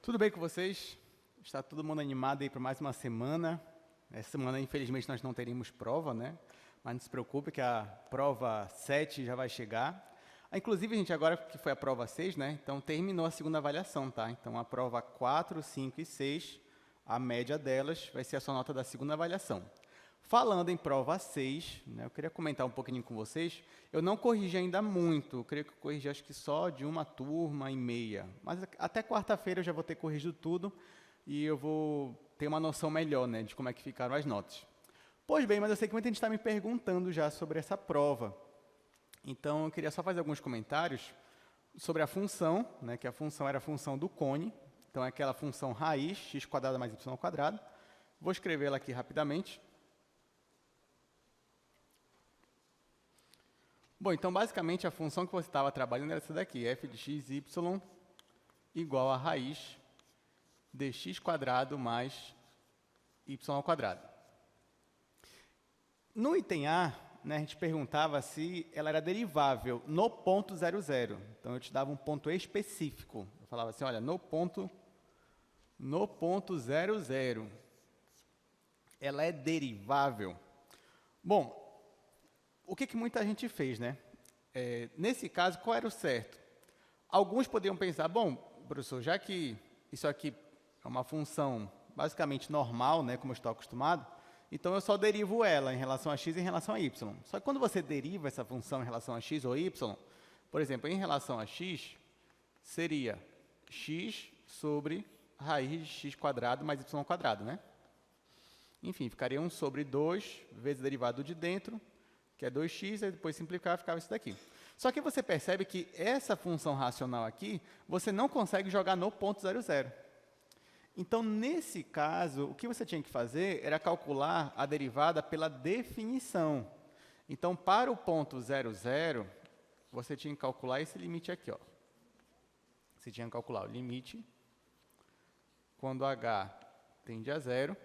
Tudo bem com vocês? Está todo mundo animado aí para mais uma semana. Essa semana, infelizmente, nós não teríamos prova, né? Mas não se preocupe que a prova 7 já vai chegar. Inclusive, gente, agora que foi a prova 6, né? Então, terminou a segunda avaliação, tá? Então, a prova 4, 5 e 6, a média delas vai ser a sua nota da segunda avaliação. Falando em prova 6, né, eu queria comentar um pouquinho com vocês. Eu não corrigi ainda muito, eu creio que eu corrigi acho que só de uma turma e meia. Mas até quarta-feira eu já vou ter corrigido tudo e eu vou ter uma noção melhor, né, de como é que ficaram as notas. Pois bem, mas eu sei que muita gente está me perguntando já sobre essa prova. Então, eu queria só fazer alguns comentários sobre a função, né, que a função era a função do cone. Então, é aquela função raiz, x² mais y². Vou escrevê-la aqui rapidamente. Bom, então, basicamente, a função que você estava trabalhando era essa daqui, f de x, y, igual a raiz de x² mais y². No item A, né, a gente perguntava se ela era derivável no ponto 0, 0. Então, eu te dava um ponto específico. Eu falava assim, olha, no ponto 0, 0, ela é derivável. Bom, o que muita gente fez, né? Nesse caso, qual era o certo? Alguns poderiam pensar, bom, professor, já que isso aqui é uma função basicamente normal, né, como eu estou acostumado, então eu só derivo ela em relação a x e em relação a y. Só que quando você deriva essa função em relação a x ou y, por exemplo, em relação a x, seria x sobre raiz de x² mais y², né? Enfim, ficaria 1 sobre 2 vezes o derivado de dentro, que é 2x, e depois simplificar, ficava isso daqui. Só que você percebe que essa função racional aqui, você não consegue jogar no ponto 0, 0. Então, nesse caso, o que você tinha que fazer era calcular a derivada pela definição. Então, para o ponto 0, 0, você tinha que calcular esse limite aqui, ó. Você tinha que calcular o limite quando h tende a 0,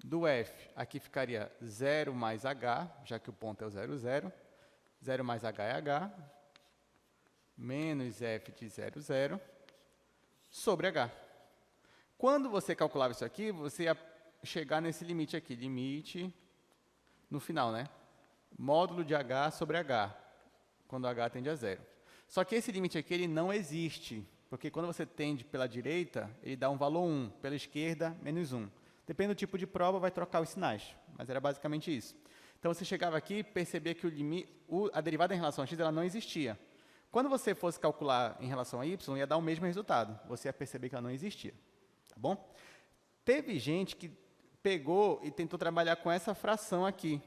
do f, aqui ficaria 0 mais h, já que o ponto é o 0, 0. 0 mais h é h, menos f de 0, 0, sobre h. Quando você calculava isso aqui, você ia chegar nesse limite aqui, limite, no final, né? Módulo de h sobre h, quando h tende a 0. Só que esse limite aqui, ele não existe, porque quando você tende pela direita, ele dá um valor 1, pela esquerda, menos 1. Dependendo do tipo de prova, vai trocar os sinais, mas era basicamente isso. Então, você chegava aqui e percebia que a derivada em relação a x ela não existia. Quando você fosse calcular em relação a y, ia dar o mesmo resultado. Você ia perceber que ela não existia. Tá bom? Teve gente que pegou e tentou trabalhar com essa fração aqui.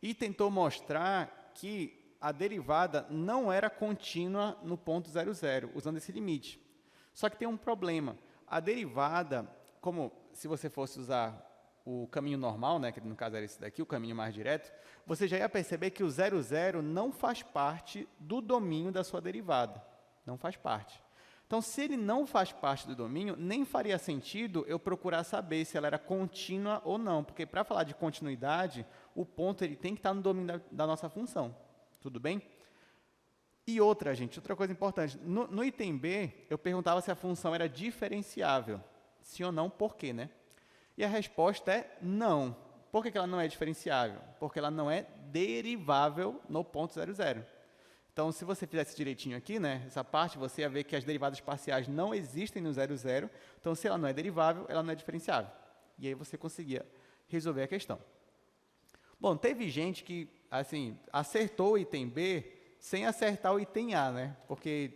E tentou mostrar que a derivada não era contínua no ponto 0, 0, usando esse limite. Só que tem um problema. A derivada, como se você fosse usar o caminho normal, né, que no caso era esse daqui, o caminho mais direto, você já ia perceber que o 0, 0 não faz parte do domínio da sua derivada. Não faz parte. Então, se ele não faz parte do domínio, nem faria sentido eu procurar saber se ela era contínua ou não, porque para falar de continuidade, o ponto ele tem que estar no domínio da nossa função. Tudo bem? E outra coisa importante, no item B, eu perguntava se a função era diferenciável. Sim ou não, por quê, né? E a resposta é não. Por que ela não é diferenciável? Porque ela não é derivável no ponto 0, 0. Então, se você fizesse direitinho aqui, né, essa parte, você ia ver que as derivadas parciais não existem no 0, 0. Então, se ela não é derivável, ela não é diferenciável. E aí você conseguia resolver a questão. Bom, teve gente que, assim, acertou o item B sem acertar o item A, né? Porque,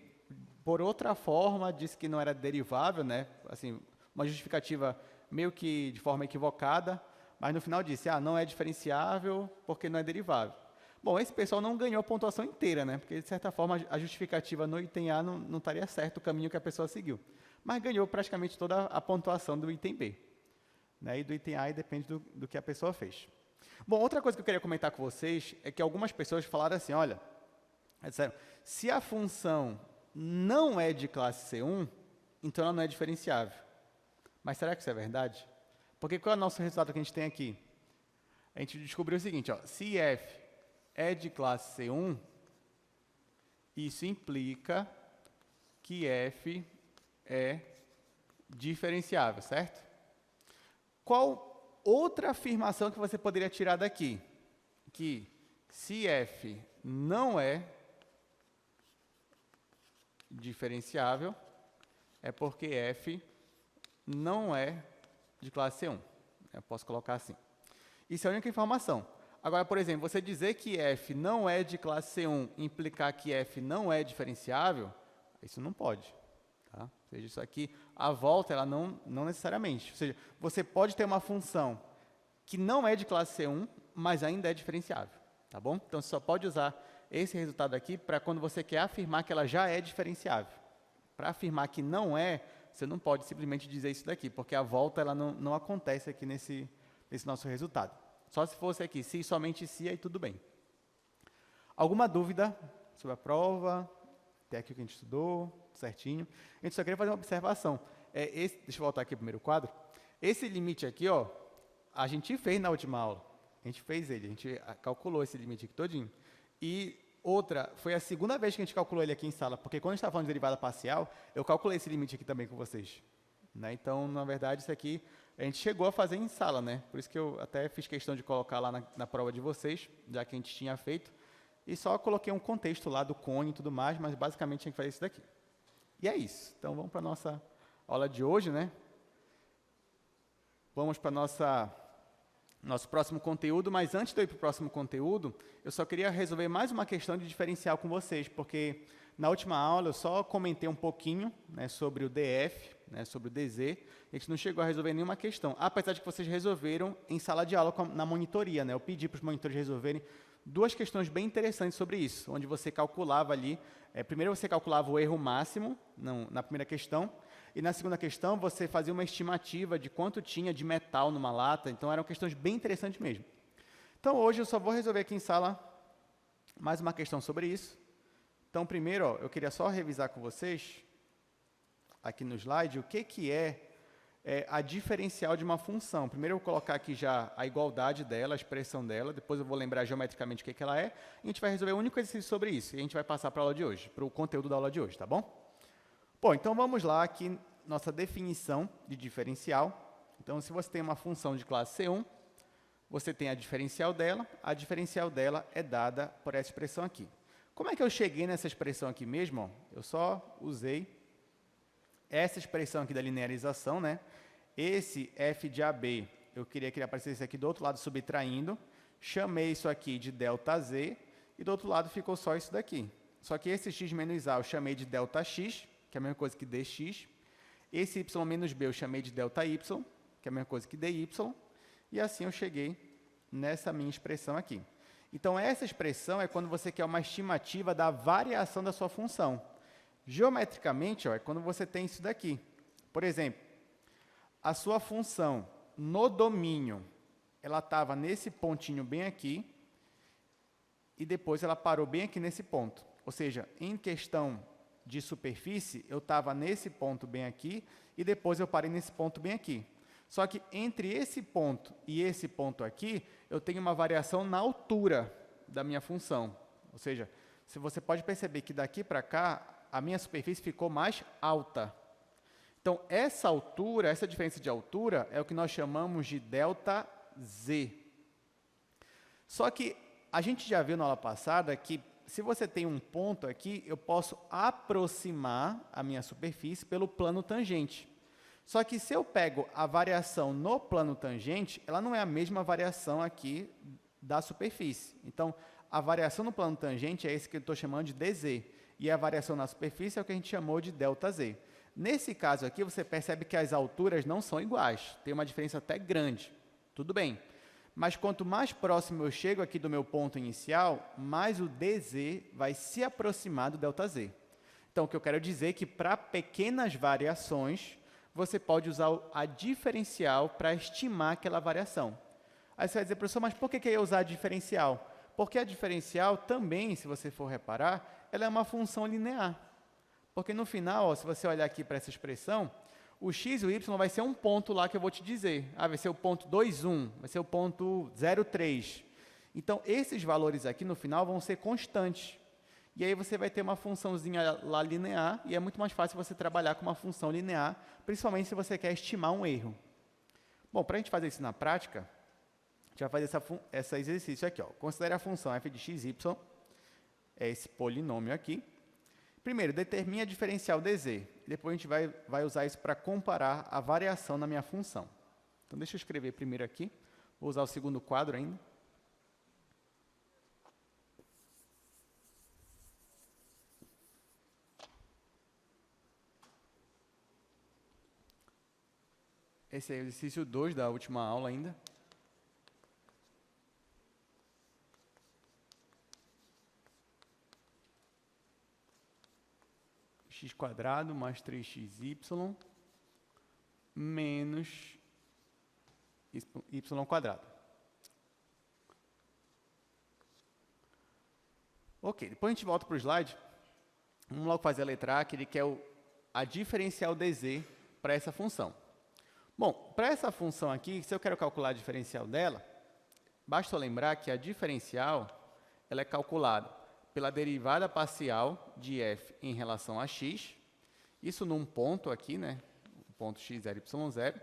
por outra forma, disse que não era derivável, né? Assim, uma justificativa meio que de forma equivocada, mas no final disse, não é diferenciável porque não é derivável. Bom, esse pessoal não ganhou a pontuação inteira, né? Porque, de certa forma, a justificativa no item A não estaria certo o caminho que a pessoa seguiu. Mas ganhou praticamente toda a pontuação do item B. Né? E do item A depende do que a pessoa fez. Bom, outra coisa que eu queria comentar com vocês é que algumas pessoas falaram assim, olha, disseram, se a função não é de classe C1, então ela não é diferenciável. Mas será que isso é verdade? Porque qual é o nosso resultado que a gente tem aqui? A gente descobriu o seguinte, ó, se f é de classe C1, isso implica que f é diferenciável, certo? Qual outra afirmação que você poderia tirar daqui? Que se f não é diferenciável, é porque f não é de classe C1. Eu posso colocar assim. Isso é a única informação. Agora, por exemplo, você dizer que f não é de classe C1 implicar que f não é diferenciável, isso não pode. Tá? Ou seja, isso aqui, a volta, ela não necessariamente. Ou seja, você pode ter uma função que não é de classe C1, mas ainda é diferenciável. Tá bom? Então, você só pode usar esse resultado aqui para quando você quer afirmar que ela já é diferenciável. Para afirmar que não é, você não pode simplesmente dizer isso daqui, porque a volta ela não acontece aqui nesse nosso resultado. Só se fosse aqui, se somente se, aí tudo bem. Alguma dúvida sobre a prova? Até aqui o que a gente estudou, certinho. A gente só queria fazer uma observação. Deixa eu voltar aqui ao primeiro quadro. Esse limite aqui, ó, a gente fez na última aula. A gente fez ele, a gente calculou esse limite aqui todinho. E outra, foi a segunda vez que a gente calculou ele aqui em sala, porque quando a gente estava falando de derivada parcial, eu calculei esse limite aqui também com vocês. Né? Então, na verdade, isso aqui a gente chegou a fazer em sala, né? Por isso que eu até fiz questão de colocar lá na prova de vocês, já que a gente tinha feito. E só coloquei um contexto lá do cone e tudo mais, mas basicamente tinha que fazer isso daqui. E é isso. Então, vamos para a nossa aula de hoje, né? Vamos para nosso próximo conteúdo, mas antes de eu ir para o próximo conteúdo, eu só queria resolver mais uma questão de diferencial com vocês, porque na última aula eu só comentei um pouquinho, né, sobre o DF, né, sobre o DZ, e a gente não chegou a resolver nenhuma questão, apesar de que vocês resolveram em sala de aula na monitoria. Né, eu pedi para os monitores resolverem duas questões bem interessantes sobre isso, onde você calculava ali, primeiro você calculava o erro máximo na primeira questão, e na segunda questão você fazia uma estimativa de quanto tinha de metal numa lata, então eram questões bem interessantes mesmo. Então hoje eu só vou resolver aqui em sala mais uma questão sobre isso. Então primeiro, ó, eu queria só revisar com vocês, aqui no slide, o que é a diferencial de uma função. Primeiro eu vou colocar aqui já a igualdade dela, a expressão dela, depois eu vou lembrar geometricamente o que ela é, e a gente vai resolver o único exercício sobre isso, e a gente vai passar para a aula de hoje, para o conteúdo da aula de hoje, tá bom? Bom, então vamos lá aqui, nossa definição de diferencial. Então, se você tem uma função de classe C1, você tem a diferencial dela é dada por essa expressão aqui. Como é que eu cheguei nessa expressão aqui mesmo? Ó, eu só usei essa expressão aqui da linearização, né? Esse f de AB, eu queria que ele aparecesse aqui do outro lado subtraindo, chamei isso aqui de ΔZ, e do outro lado ficou só isso daqui. Só que esse x menos A eu chamei de ΔX, que é a mesma coisa que dx. Esse y menos b eu chamei de ΔY, que é a mesma coisa que dy, e assim eu cheguei nessa minha expressão aqui. Então, essa expressão é quando você quer uma estimativa da variação da sua função. Geometricamente, ó, é quando você tem isso daqui. Por exemplo, a sua função no domínio, ela estava nesse pontinho bem aqui, e depois ela parou bem aqui nesse ponto. Ou seja, em questão de superfície, eu estava nesse ponto bem aqui, e depois eu parei nesse ponto bem aqui. Só que entre esse ponto e esse ponto aqui, eu tenho uma variação na altura da minha função. Ou seja, se você pode perceber que daqui para cá, a minha superfície ficou mais alta. Então, essa altura, essa diferença de altura, é o que nós chamamos de ΔZ. Só que a gente já viu na aula passada que se você tem um ponto aqui, eu posso aproximar a minha superfície pelo plano tangente. Só que se eu pego a variação no plano tangente, ela não é a mesma variação aqui da superfície. Então, a variação no plano tangente é esse que eu estou chamando de dz. E a variação na superfície é o que a gente chamou de ΔZ. Nesse caso aqui, você percebe que as alturas não são iguais. Tem uma diferença até grande. Tudo bem. Mas quanto mais próximo eu chego aqui do meu ponto inicial, mais o dz vai se aproximar do ΔZ. Então, o que eu quero dizer é que para pequenas variações, você pode usar a diferencial para estimar aquela variação. Aí você vai dizer, professor, mas por que eu ia usar a diferencial? Porque a diferencial também, se você for reparar, ela é uma função linear. Porque no final, ó, se você olhar aqui para essa expressão, o x e o y vai ser um ponto lá que eu vou te dizer. Vai ser o ponto 2, 1, vai ser o ponto 0, 3. Então, esses valores aqui no final vão ser constantes. E aí você vai ter uma funçãozinha lá linear, e é muito mais fácil você trabalhar com uma função linear, principalmente se você quer estimar um erro. Bom, para a gente fazer isso na prática, a gente vai fazer esse exercício aqui. Ó. Considere a função f de x, y, é esse polinômio aqui. Primeiro, determine a diferencial dz. Depois a gente vai usar isso para comparar a variação na minha função. Então, deixa eu escrever primeiro aqui. Vou usar o segundo quadro ainda. Esse é o exercício 2 da última aula ainda. X² mais 3xy menos y². Ok, depois a gente volta para o slide. Vamos logo fazer a letra A, que ele quer a diferencial dz para essa função. Bom, para essa função aqui, se eu quero calcular a diferencial dela, basta lembrar que a diferencial ela é calculada pela derivada parcial de f em relação a x, isso num ponto aqui, né, o ponto x0, y0,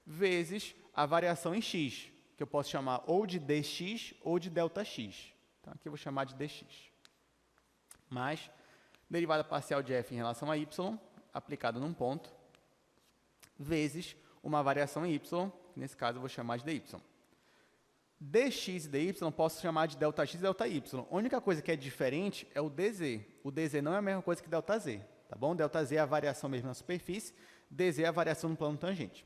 vezes a variação em x, que eu posso chamar ou de dx ou de ΔX. Então, aqui eu vou chamar de dx. Mais derivada parcial de f em relação a y, aplicada num ponto, vezes uma variação em y, que nesse caso eu vou chamar de dy. dx e dy posso chamar de ΔX e ΔY. A única coisa que é diferente é o dz. O dz não é a mesma coisa que ΔZ, tá bom? ΔZ é a variação mesmo na superfície, dz é a variação no plano tangente.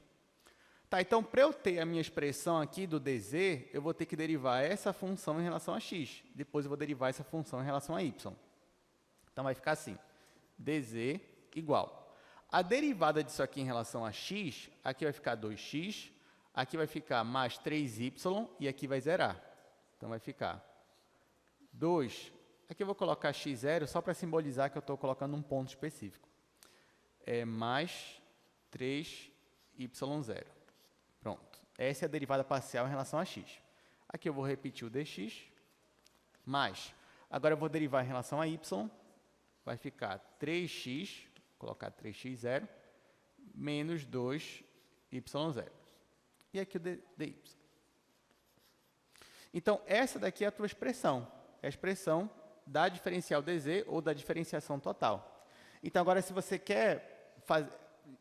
Tá, então, para eu ter a minha expressão aqui do dz, eu vou ter que derivar essa função em relação a x. Depois eu vou derivar essa função em relação a y. Então, vai ficar assim, dz igual. A derivada disso aqui em relação a x, aqui vai ficar 2x, aqui vai ficar mais 3y e aqui vai zerar. Então, vai ficar 2. Aqui eu vou colocar x0 só para simbolizar que eu estou colocando um ponto específico. É mais 3y0. Pronto. Essa é a derivada parcial em relação a x. Aqui eu vou repetir o dx, mais. Agora eu vou derivar em relação a y, vai ficar 3x, vou colocar 3x0, menos 2y0. E aqui o dy. Então, essa daqui é a tua expressão. É a expressão da diferencial dz ou da diferenciação total. Então, agora, se você quer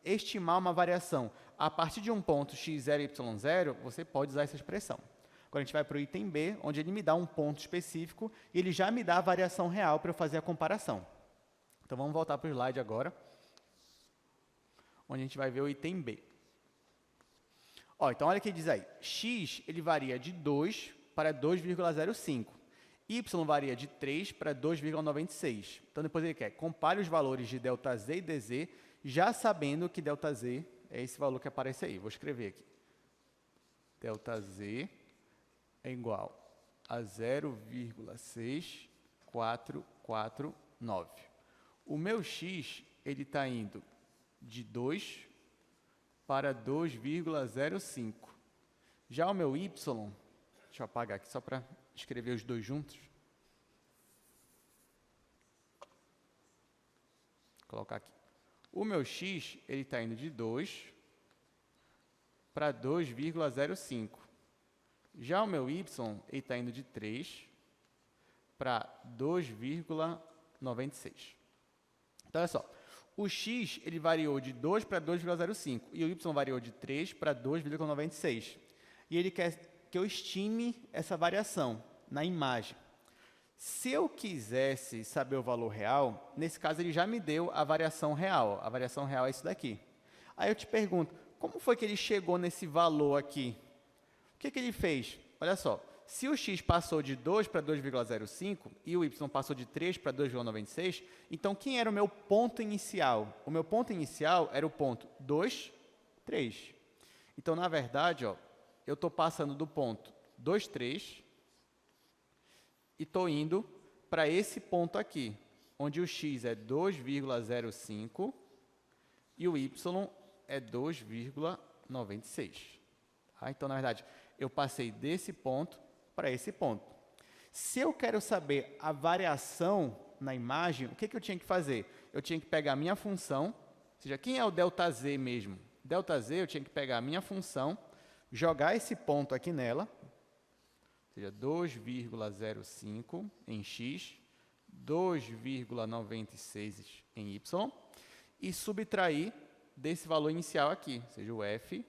estimar uma variação a partir de um ponto x0 e y0, você pode usar essa expressão. Agora, a gente vai para o item B, onde ele me dá um ponto específico e ele já me dá a variação real para eu fazer a comparação. Então, vamos voltar para o slide agora, onde a gente vai ver o item B. Ó, então, olha o que diz aí. X ele varia de 2 para 2,05. Y varia de 3 para 2,96. Então, depois ele quer compare os valores de ΔZ e dz, já sabendo que ΔZ é esse valor que aparece aí. Vou escrever aqui. ΔZ é igual a 0,6449. O meu x ele está indo de 2 para 2,05. Já o meu y, deixa eu apagar aqui só para escrever os dois juntos. Vou colocar aqui. O meu x ele está indo de 2 para 2,05. Já o meu y ele está indo de 3 para 2,96. Então, olha só. O x ele variou de 2 para 2,05 e o y variou de 3 para 2,96. E ele quer que eu estime essa variação na imagem. Se eu quisesse saber o valor real, nesse caso ele já me deu a variação real. A variação real é isso daqui. Aí eu te pergunto, como foi que ele chegou nesse valor aqui? O que ele fez? Olha só, se o x passou de 2 para 2,05 e o y passou de 3 para 2,96, então quem era o meu ponto inicial? O meu ponto inicial era o ponto 2, 3. Então, na verdade, ó, eu estou passando do ponto 2, 3 e estou indo para esse ponto aqui, onde o x é 2,05 e o y é 2,96. Tá? Então, na verdade, eu passei desse ponto para esse ponto. Se eu quero saber a variação na imagem, o que eu tinha que fazer? Eu tinha que pegar a minha função, ou seja, quem é o ΔZ mesmo? ΔZ, eu tinha que pegar a minha função, jogar esse ponto aqui nela, ou seja, 2,05 em x, 2,96 em y, e subtrair desse valor inicial aqui, ou seja, o f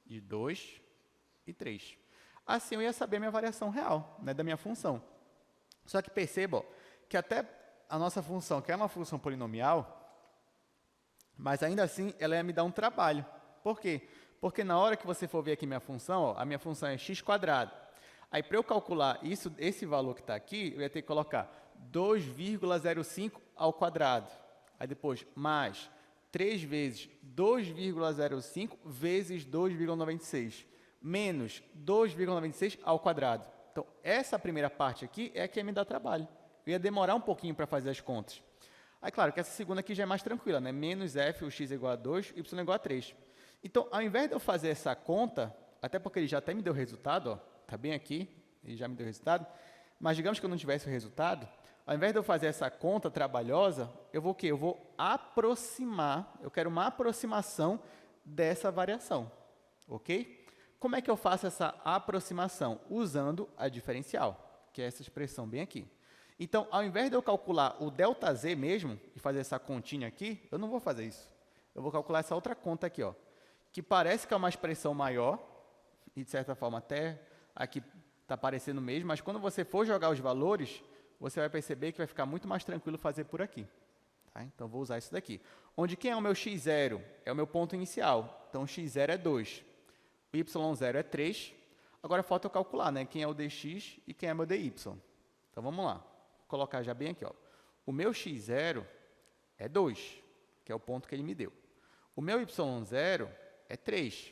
de 2 e 3. Assim eu ia saber a minha variação real, né, da minha função. Só que perceba ó, que até a nossa função, que é uma função polinomial, mas ainda assim ela ia me dar um trabalho. Por quê? Porque na hora que você for ver aqui minha função, ó, a minha função é x². Aí para eu calcular isso, esse valor que está aqui, eu ia ter que colocar 2,05 ao quadrado. Aí depois mais 3 vezes 2,05 vezes 2,96 menos 2,96 ao quadrado. Então, essa primeira parte aqui é a que ia me dar trabalho. Eu ia demorar um pouquinho para fazer as contas. Aí, claro, que essa segunda aqui já é mais tranquila, né? Menos f, o x é igual a 2, y é igual a 3. Então, ao invés de eu fazer essa conta, até porque ele já até me deu o resultado, ó, tá bem aqui, ele já me deu o resultado, mas digamos que eu não tivesse o resultado, ao invés de eu fazer essa conta trabalhosa, eu vou o quê? Eu vou aproximar, eu quero uma aproximação dessa variação, ok? Como é que eu faço essa aproximação? Usando a diferencial, que é essa expressão bem aqui. Então, ao invés de eu calcular o ΔZ mesmo, e fazer essa continha aqui, eu não vou fazer isso. Eu vou calcular essa outra conta aqui, ó, que parece que é uma expressão maior, e de certa forma até aqui está parecendo mesmo, mas quando você for jogar os valores, você vai perceber que vai ficar muito mais tranquilo fazer por aqui. Tá? Então, vou usar isso daqui. Onde quem é o meu x0? É o meu ponto inicial. Então, x0 é 2. O y0 é 3. Agora, falta eu calcular, né? Quem é o dx e quem é o meu dy. Então, vamos lá. Vou colocar já bem aqui. Ó. O meu x0 é 2, que é o ponto que ele me deu. O meu y0 é 3.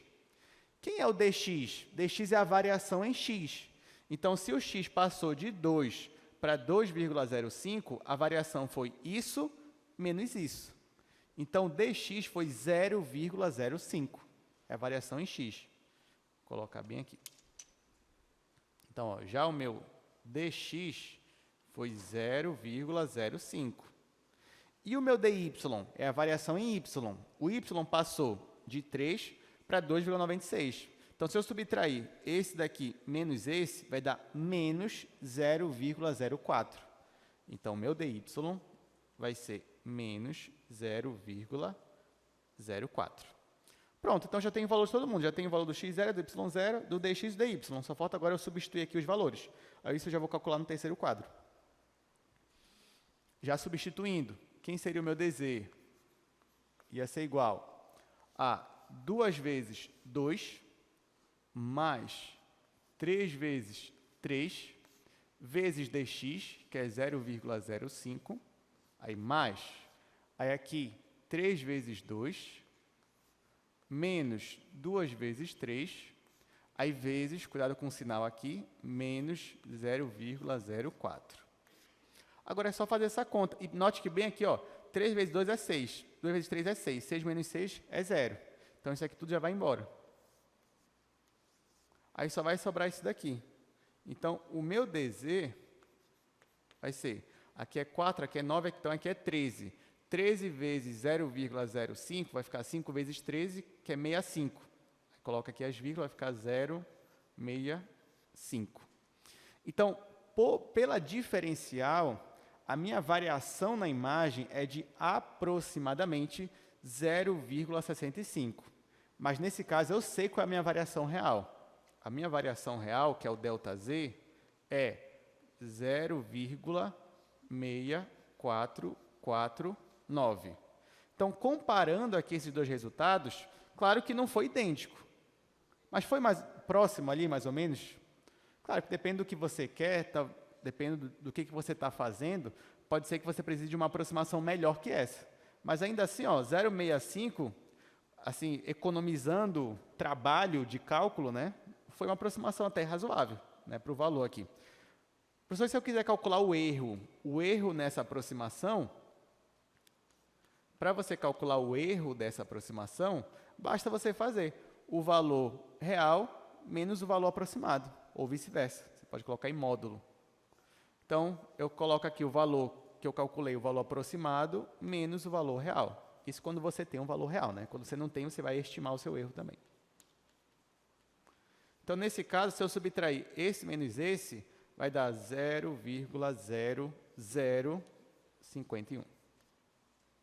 Quem é o dx? dx é a variação em x. Então, se o x passou de 2 para 2,05, a variação foi isso menos isso. Então, dx foi 0,05. É a variação em x. Vou colocar bem aqui. Então, ó, já o meu dx foi 0,05. E o meu dy é a variação em y. O y passou de 3 para 2,96. Então, se eu subtrair esse daqui menos esse, vai dar menos 0,04. Então, meu dy vai ser menos 0,04. Pronto, então já tenho o valor de todo mundo. Já tenho o valor do x0, do y0, do dx e do dy. Só falta agora eu substituir aqui os valores. Aí isso eu já vou calcular no terceiro quadro. Já substituindo, quem seria o meu dz? Ia ser igual a 2 vezes 2 mais 3 vezes 3 vezes dx, que é 0,05. Aí mais, aí aqui 3 vezes 2 menos 2 vezes 3, aí vezes, cuidado com o sinal aqui, menos 0,04. Agora é só fazer essa conta. E note que bem aqui, ó, 3 vezes 2 é 6, 2 vezes 3 é 6, 6 menos 6 é 0. Então, isso aqui tudo já vai embora. Aí só vai sobrar isso daqui. Então, o meu dz vai ser, aqui é 4, aqui é 9, então aqui é 13. 13 vezes 0,05 vai ficar 5 vezes 13, que é 65. Coloca aqui as vírgulas, vai ficar 0,65. Então, pela diferencial, a minha variação na imagem é de aproximadamente 0,65. Mas, nesse caso, eu sei qual é a minha variação real. A minha variação real, que é o ΔZ, é 0,6449. Então, comparando aqui esses dois resultados, claro que não foi idêntico, mas foi mais próximo ali, mais ou menos. Claro que depende do que você quer, depende do que você está fazendo, pode ser que você precise de uma aproximação melhor que essa. Mas ainda assim, 0,65, assim, economizando trabalho de cálculo, né, foi uma aproximação até razoável, né, para o valor aqui. Professor, se eu quiser calcular o erro nessa aproximação, para você calcular o erro dessa aproximação, basta você fazer o valor real menos o valor aproximado, ou vice-versa. Você pode colocar em módulo. Então, eu coloco aqui o valor que eu calculei, o valor aproximado, menos o valor real. Isso quando você tem um valor real, né? Quando você não tem, você vai estimar o seu erro também. Então, nesse caso, se eu subtrair esse menos esse, vai dar 0,0051.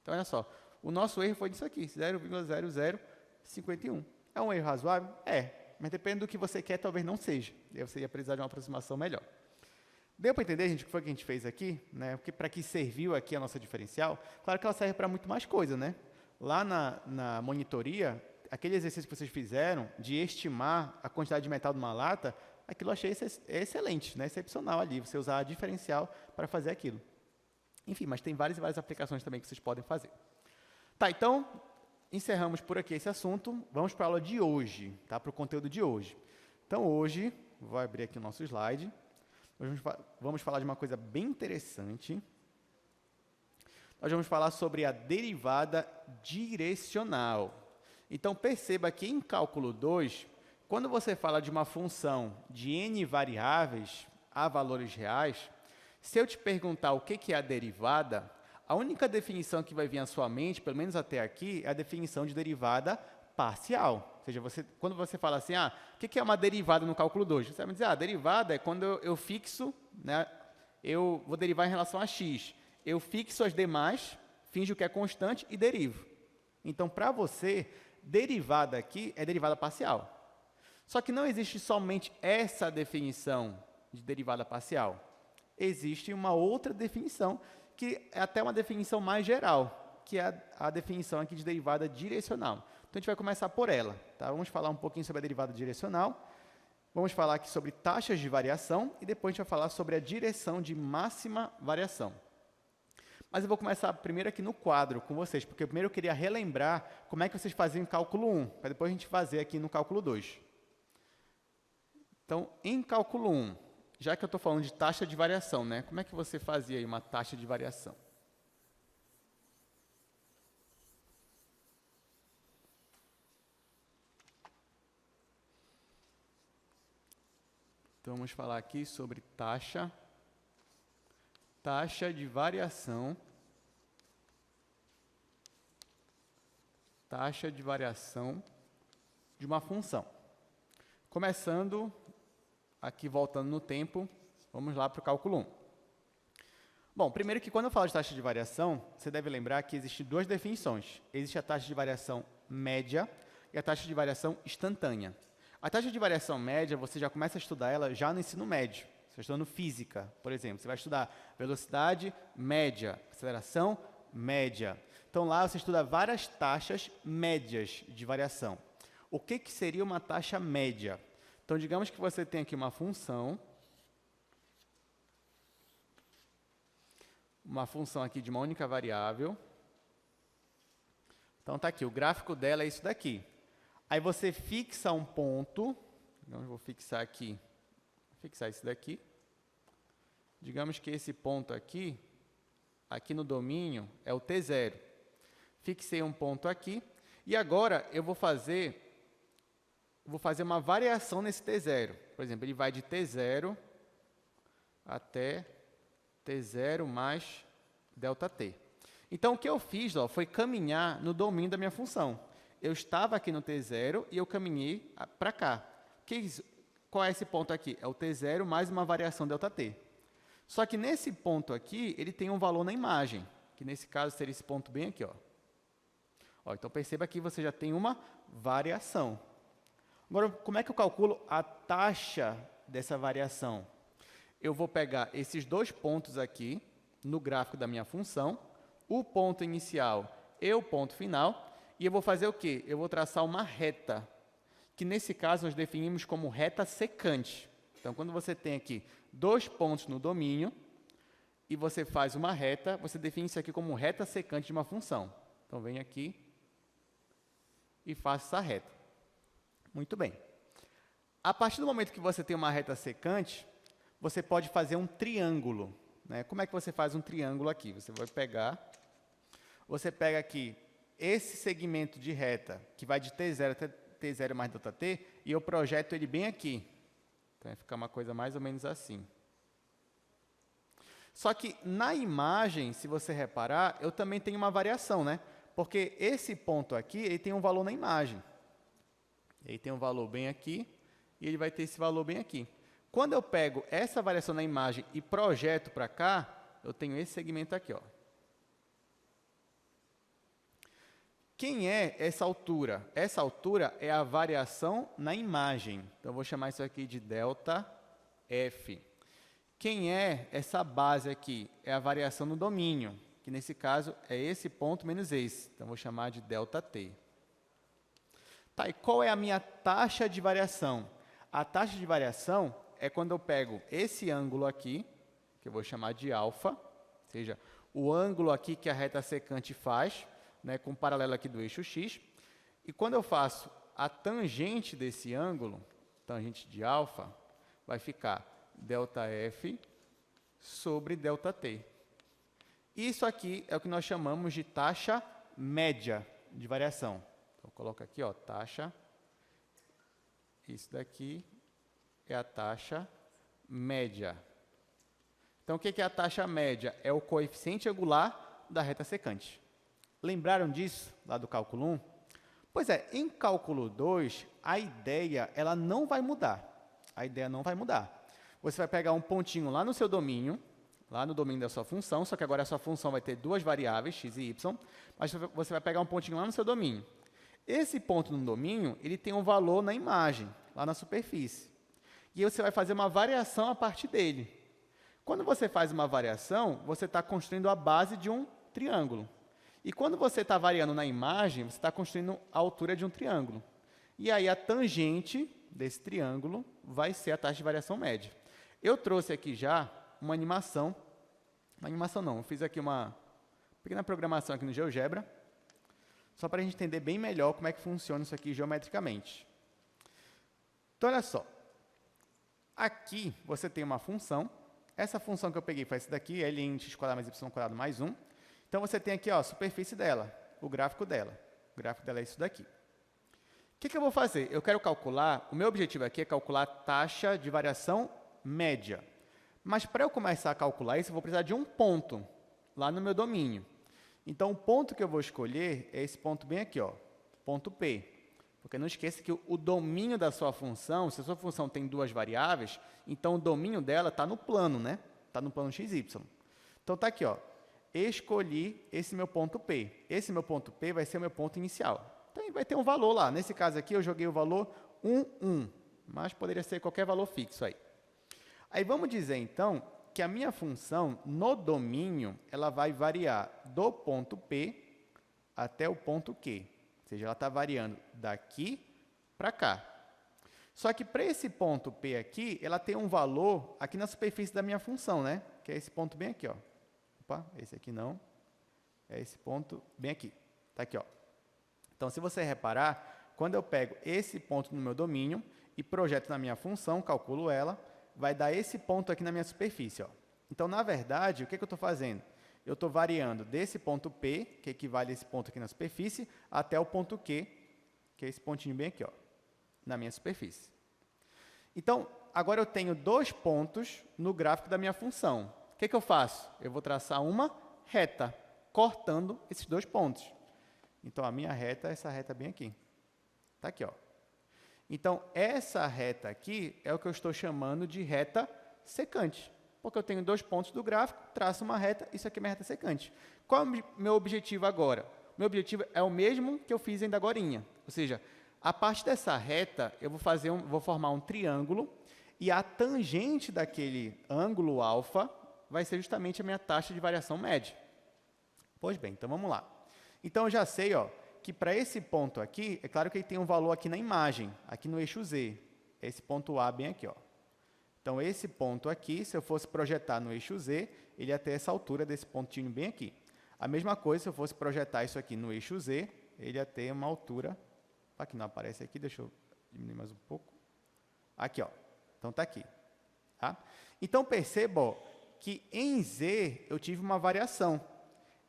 Então, olha só, o nosso erro foi disso aqui, 0,0051. É um erro razoável? É, mas depende do que você quer, talvez não seja. Aí você ia precisar de uma aproximação melhor. Deu para entender, gente, o que foi que a gente fez aqui? Né? Para que serviu aqui a nossa diferencial? Claro que ela serve para muito mais coisa, né? Lá na monitoria, aquele exercício que vocês fizeram de estimar a quantidade de metal de uma lata, aquilo eu achei excelente, né? Excepcional ali, você usar a diferencial para fazer aquilo. Enfim, mas tem várias e várias aplicações também que vocês podem fazer. Tá, então, encerramos por aqui esse assunto. Vamos para a aula de hoje, tá? Para o conteúdo de hoje. Então, hoje, vou abrir aqui o nosso slide. Vamos falar de uma coisa bem interessante. Nós vamos falar sobre a derivada direcional. Então, perceba que em cálculo 2, quando você fala de uma função de n variáveis a valores reais, se eu te perguntar o que é a derivada, a única definição que vai vir à sua mente, pelo menos até aqui, é a definição de derivada parcial. Ou seja, quando você fala assim, o que é uma derivada no cálculo 2? Você vai me dizer, a derivada é quando eu fixo, né, eu vou derivar em relação a x. Eu fixo as demais, finjo que é constante e derivo. Então, para você, derivada aqui é derivada parcial. Só que não existe somente essa definição de derivada parcial. Existe uma outra definição, que é até uma definição mais geral, que é a definição aqui de derivada direcional. Então, a gente vai começar por ela. Tá? Vamos falar um pouquinho sobre a derivada direcional. Vamos falar aqui sobre taxas de variação e depois a gente vai falar sobre a direção de máxima variação. Mas eu vou começar primeiro aqui no quadro com vocês, porque primeiro eu queria relembrar como é que vocês faziam em cálculo 1, para depois a gente fazer aqui no cálculo 2. Então, em cálculo 1, já que eu estou falando de taxa de variação, né? Como é que você fazia aí uma taxa de variação? Então, vamos falar aqui sobre taxa de variação, de uma função. Começando, aqui voltando no tempo, vamos lá para o cálculo 1. Bom, primeiro que quando eu falo de taxa de variação, você deve lembrar que existem duas definições. Existe a taxa de variação média e a taxa de variação instantânea. A taxa de variação média, você já começa a estudar ela já no ensino médio. Você está estudando física, por exemplo. Você vai estudar velocidade média, aceleração média. Então, lá você estuda várias taxas médias de variação. O que seria uma taxa média? Então, digamos que você tem aqui uma função aqui de uma única variável. Então, está aqui, o gráfico dela é isso daqui. Aí você fixa um ponto, então eu vou fixar aqui, isso daqui. Digamos que esse ponto aqui no domínio, é o t0. Fixei um ponto aqui, e agora eu vou fazer uma variação nesse t0. Por exemplo, ele vai de t0 até t0 mais ΔT. Então, o que eu fiz foi caminhar no domínio da minha função. Eu estava aqui no t0 e eu caminhei para cá. Qual é esse ponto aqui? É o t0 mais uma variação ΔT. Só que nesse ponto aqui, ele tem um valor na imagem, que nesse caso seria esse ponto bem aqui. Então, perceba que você já tem uma variação. Agora, como é que eu calculo a taxa dessa variação? Eu vou pegar esses dois pontos aqui no gráfico da minha função, o ponto inicial e o ponto final, e eu vou fazer o quê? Eu vou traçar uma reta, que nesse caso nós definimos como reta secante. Então, quando você tem aqui dois pontos no domínio e você faz uma reta, você define isso aqui como reta secante de uma função. Então, venho aqui e faço essa reta. Muito bem. A partir do momento que você tem uma reta secante, você pode fazer um triângulo. Né? Como é que você faz um triângulo aqui? Você pega aqui esse segmento de reta, que vai de t0 até t0 mais ΔT, e eu projeto ele bem aqui. Então, vai ficar uma coisa mais ou menos assim. Só que na imagem, se você reparar, eu também tenho uma variação, né? Porque esse ponto aqui, ele tem um valor na imagem. Ele tem um valor bem aqui, e ele vai ter esse valor bem aqui. Quando eu pego essa variação na imagem e projeto para cá, eu tenho esse segmento aqui, ó. Quem é essa altura? Essa altura é a variação na imagem. Então, eu vou chamar isso aqui de delta F. Quem é essa base aqui? É a variação no domínio, que nesse caso é esse ponto menos esse. Então, eu vou chamar de delta T. Tá, e qual é a minha taxa de variação? A taxa de variação é quando eu pego esse ângulo aqui, que eu vou chamar de alfa, ou seja, o ângulo aqui que a reta secante faz, né, com o paralelo aqui do eixo x, e quando eu faço a tangente desse ângulo, tangente de alfa, vai ficar delta F sobre delta T. Isso aqui é o que nós chamamos de taxa média de variação. Então, coloco aqui, ó, taxa, isso daqui é a taxa média. Então, o que é a taxa média? É o coeficiente angular da reta secante. Lembraram disso, lá do cálculo 1? Pois é, em cálculo 2, a ideia ela não vai mudar. A ideia não vai mudar. Você vai pegar um pontinho lá no seu domínio, lá no domínio da sua função, só que agora a sua função vai ter duas variáveis, x e y, mas você vai pegar um pontinho lá no seu domínio. Esse ponto no domínio, ele tem um valor na imagem, lá na superfície. E aí você vai fazer uma variação a partir dele. Quando você faz uma variação, você está construindo a base de um triângulo. E quando você está variando na imagem, você está construindo a altura de um triângulo. E aí a tangente desse triângulo vai ser a taxa de variação média. Eu trouxe aqui já uma animação não, eu fiz aqui uma pequena programação aqui no GeoGebra, só para a gente entender bem melhor como é que funciona isso aqui geometricamente. Então, olha só. Aqui você tem uma função. Essa função que eu peguei foi essa daqui, L em x² mais y² mais 1. Então, você tem aqui ó, a superfície dela, o gráfico dela. O gráfico dela é isso daqui. O que eu vou fazer? Eu quero calcular, o meu objetivo aqui é calcular a taxa de variação média. Mas, para eu começar a calcular isso, eu vou precisar de um ponto lá no meu domínio. Então, o ponto que eu vou escolher é esse ponto bem aqui, ó, ponto P. Porque não esqueça que o domínio da sua função, se a sua função tem duas variáveis, então o domínio dela está no plano, né? Está no plano x, y. Então, está aqui, ó. Escolhi esse meu ponto P. Esse meu ponto P vai ser o meu ponto inicial. Então, vai ter um valor lá. Nesse caso aqui, eu joguei o valor 1, 1. Mas poderia ser qualquer valor fixo aí. Aí, vamos dizer, então, que a minha função, no domínio, ela vai variar do ponto P até o ponto Q. Ou seja, ela está variando daqui para cá. Só que para esse ponto P aqui, ela tem um valor aqui na superfície da minha função, né? Que é esse ponto bem aqui, ó. Opa, esse aqui não. É esse ponto bem aqui. Está aqui, ó. Então, se você reparar, quando eu pego esse ponto no meu domínio e projeto na minha função, calculo ela, vai dar esse ponto aqui na minha superfície, ó. Então, na verdade, o que eu estou fazendo? Eu estou variando desse ponto P, que equivale a esse ponto aqui na superfície, até o ponto Q, que é esse pontinho bem aqui, ó, na minha superfície. Então, agora eu tenho dois pontos no gráfico da minha função. O que eu faço? Eu vou traçar uma reta, cortando esses dois pontos. Então, a minha reta é essa reta bem aqui. Está aqui, ó. Então, essa reta aqui é o que eu estou chamando de reta secante. Porque eu tenho dois pontos do gráfico, traço uma reta, isso aqui é minha reta secante. Qual é o meu objetivo agora? Meu objetivo é o mesmo que eu fiz ainda agorinha. Ou seja, a partir dessa reta, eu vou formar um triângulo e a tangente daquele ângulo alfa vai ser justamente a minha taxa de variação média. Pois bem, então vamos lá. Então, eu já sei ó, que para esse ponto aqui, é claro que ele tem um valor aqui na imagem, aqui no eixo Z. Esse ponto A bem aqui, ó. Então, esse ponto aqui, se eu fosse projetar no eixo Z, ele ia ter essa altura desse pontinho bem aqui. A mesma coisa, se eu fosse projetar isso aqui no eixo Z, ele ia ter uma altura... Aqui não aparece aqui, deixa eu diminuir mais um pouco. Aqui, ó. Então, está aqui. Tá? Então, perceba ó, que em Z eu tive uma variação.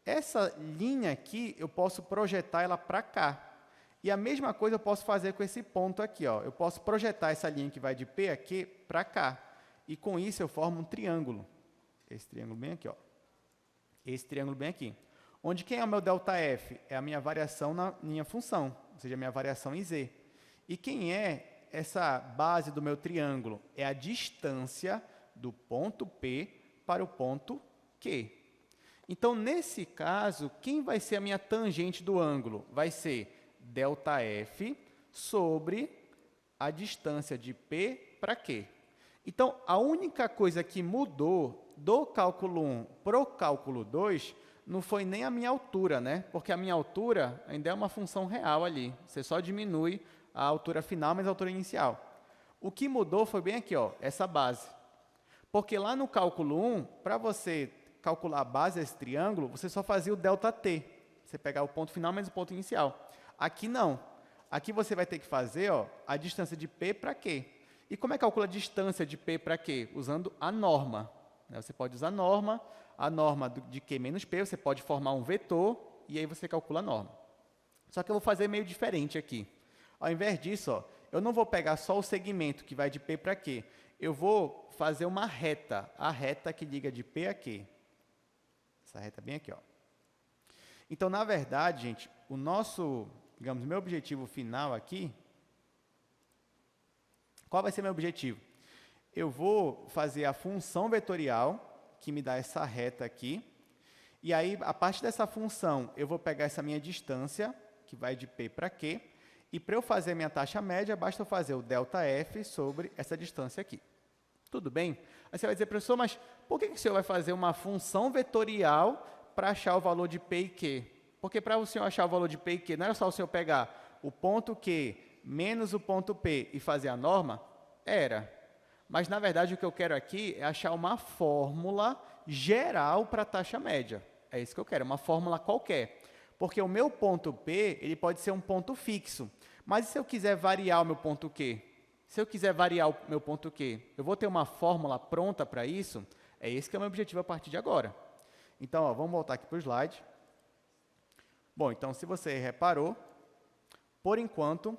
Essa linha aqui, eu posso projetar ela para cá. E a mesma coisa eu posso fazer com esse ponto aqui. Ó. Eu posso projetar essa linha que vai de P aqui para cá. E com isso eu formo um triângulo. esse triângulo bem aqui, ó. Esse triângulo bem aqui. Onde quem é o meu ΔF? É a minha variação na minha função, ou seja, a minha variação em z. E quem é essa base do meu triângulo? É a distância do ponto P para o ponto Q. Então, nesse caso, quem vai ser a minha tangente do ângulo? Vai ser ΔF sobre a distância de P para Q. Então, a única coisa que mudou do cálculo 1 para o cálculo 2 não foi nem a minha altura, né? Porque a minha altura ainda é uma função real ali. Você só diminui a altura final, mas a altura inicial. O que mudou foi bem aqui, ó, essa base. Porque lá no cálculo 1, para você calcular a base desse triângulo, você só fazia o ΔT. Você pegava o ponto final mais o ponto inicial. Aqui não. Aqui você vai ter que fazer, ó, a distância de P para Q. E como é que calcula a distância de P para Q? Usando a norma. Você pode usar a norma de Q menos P, você pode formar um vetor, e aí você calcula a norma. Só que eu vou fazer meio diferente aqui. Ao invés disso, ó, eu não vou pegar só o segmento que vai de P para Q. Eu vou fazer uma reta, a reta que liga de P a Q. Essa reta bem aqui, ó. Então, na verdade, gente, o nosso, digamos, meu objetivo final aqui, qual vai ser meu objetivo? Eu vou fazer a função vetorial, que me dá essa reta aqui, e aí, a partir dessa função, eu vou pegar essa minha distância, que vai de P para Q, e para eu fazer a minha taxa média, basta eu fazer o ΔF sobre essa distância aqui. Tudo bem? Aí você vai dizer, professor, mas por que o senhor vai fazer uma função vetorial para achar o valor de P e Q? Porque para o senhor achar o valor de P e Q, não era só o senhor pegar o ponto Q menos o ponto P e fazer a norma? Era. Mas, na verdade, o que eu quero aqui é achar uma fórmula geral para a taxa média. É isso que eu quero, uma fórmula qualquer. Porque o meu ponto P, ele pode ser um ponto fixo. Mas e se eu quiser variar o meu ponto Q? Se eu quiser variar o meu ponto Q, eu vou ter uma fórmula pronta para isso? É esse que é o meu objetivo a partir de agora. Então, ó, vamos voltar aqui para o slide. Bom, então, se você reparou, por enquanto,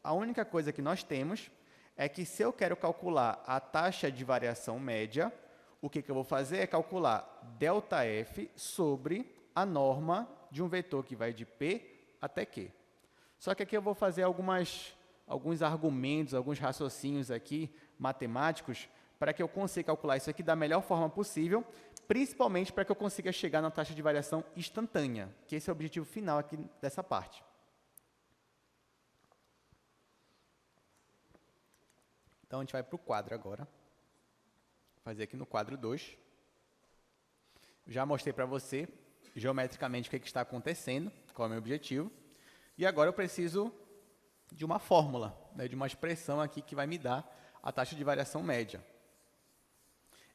a única coisa que nós temos é que se eu quero calcular a taxa de variação média, o que eu vou fazer é calcular ΔF sobre a norma de um vetor que vai de P até Q. Só que aqui eu vou fazer alguns argumentos, alguns raciocínios aqui, matemáticos, para que eu consiga calcular isso aqui da melhor forma possível, principalmente para que eu consiga chegar na taxa de variação instantânea, que esse é o objetivo final aqui dessa parte. Então, a gente vai para o quadro agora. Vou fazer aqui no quadro 2. Já mostrei para você, geometricamente, o que está acontecendo, qual é o meu objetivo. E agora eu preciso de uma fórmula, né, de uma expressão aqui que vai me dar a taxa de variação média.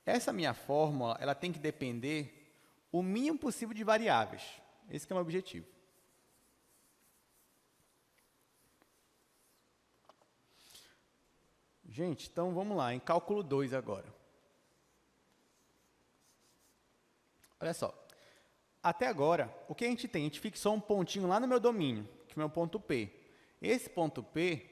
Essa minha fórmula, ela tem que depender o mínimo possível de variáveis. Esse que é o meu objetivo. Gente, então vamos lá, em cálculo 2 agora. Olha só. Até agora, o que a gente tem? A gente fixou um pontinho lá no meu domínio, que é o meu ponto P. Esse ponto P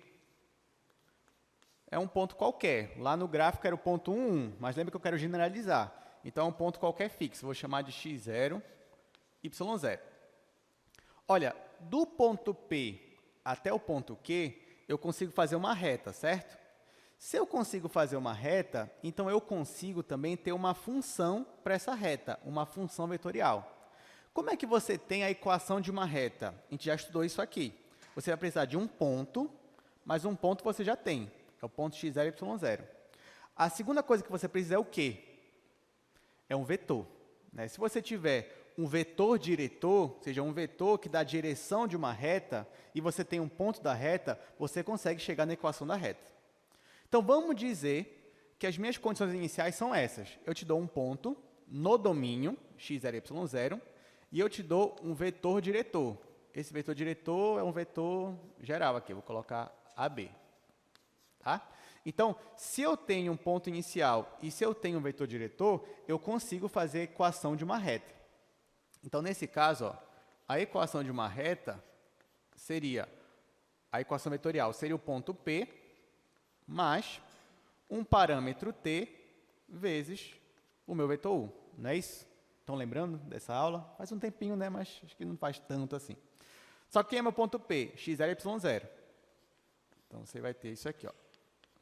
é um ponto qualquer. Lá no gráfico era o ponto 1, 1, mas lembra que eu quero generalizar. Então, é um ponto qualquer fixo. Vou chamar de x0, y0. Olha, do ponto P até o ponto Q, eu consigo fazer uma reta, certo? Se eu consigo fazer uma reta, então eu consigo também ter uma função para essa reta, uma função vetorial. Como é que você tem a equação de uma reta? A gente já estudou isso aqui. Você vai precisar de um ponto, mas um ponto você já tem. É o ponto x0 e y0. A segunda coisa que você precisa é o quê? É um vetor, né? Se você tiver um vetor diretor, ou seja, um vetor que dá a direção de uma reta, e você tem um ponto da reta, você consegue chegar na equação da reta. Então, vamos dizer que as minhas condições iniciais são essas. Eu te dou um ponto no domínio, x0 e y0, e eu te dou um vetor diretor. Esse vetor diretor é um vetor geral aqui, eu vou colocar AB. Tá? Então, se eu tenho um ponto inicial e se eu tenho um vetor diretor, eu consigo fazer a equação de uma reta. Então, nesse caso, ó, a equação de uma reta seria, a equação vetorial seria o ponto P, mais um parâmetro t vezes o meu vetor u. não é isso? Estão lembrando dessa aula? Faz um tempinho, né? Mas acho que não faz tanto assim. Só que quem é meu ponto P? x0, y0. Então, você vai ter isso aqui, ó.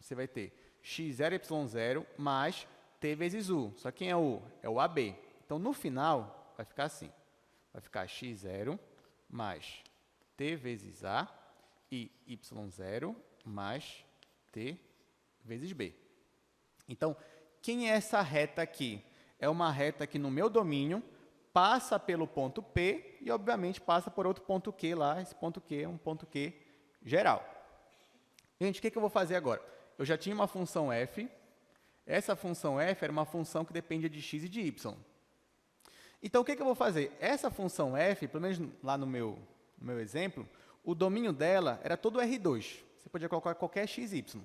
Você vai ter x0, y0 mais t vezes u. Só que quem é u? É o AB. Então, no final, vai ficar assim. Vai ficar x0 mais t vezes a e y0 mais t vezes b. Então, quem é essa reta aqui? É uma reta que no meu domínio passa pelo ponto P e, obviamente, passa por outro ponto Q lá. Esse ponto Q é um ponto Q geral. Gente, o que eu vou fazer agora? Eu já tinha uma função f. Essa função f era uma função que dependia de x e de y. Então, o que eu vou fazer? Essa função f, pelo menos lá no meu exemplo, o domínio dela era todo R2. Você podia colocar qualquer x, y.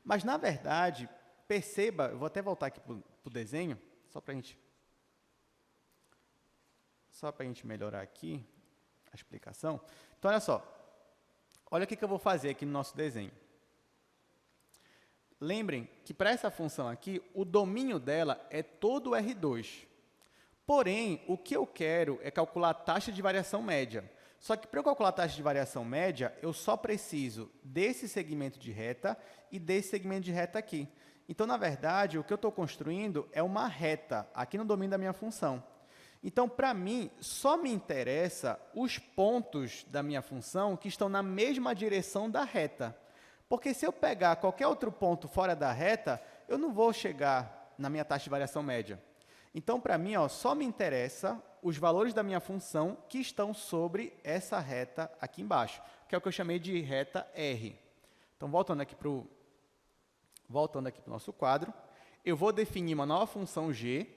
Mas, na verdade, perceba, eu vou até voltar aqui para o desenho, só para a gente melhorar aqui a explicação. Então, olha só. Olha o que eu vou fazer aqui no nosso desenho. Lembrem que para essa função aqui, o domínio dela é todo R2. Porém, o que eu quero é calcular a taxa de variação média. Só que para eu calcular a taxa de variação média, eu só preciso desse segmento de reta e desse segmento de reta aqui. Então, na verdade, o que eu estou construindo é uma reta aqui no domínio da minha função. Então, para mim, só me interessa os pontos da minha função que estão na mesma direção da reta. Porque se eu pegar qualquer outro ponto fora da reta, eu não vou chegar na minha taxa de variação média. Então, para mim, só me interessa os valores da minha função que estão sobre essa reta aqui embaixo, que é o que eu chamei de reta R. Então, voltando aqui para o nosso quadro, eu vou definir uma nova função g,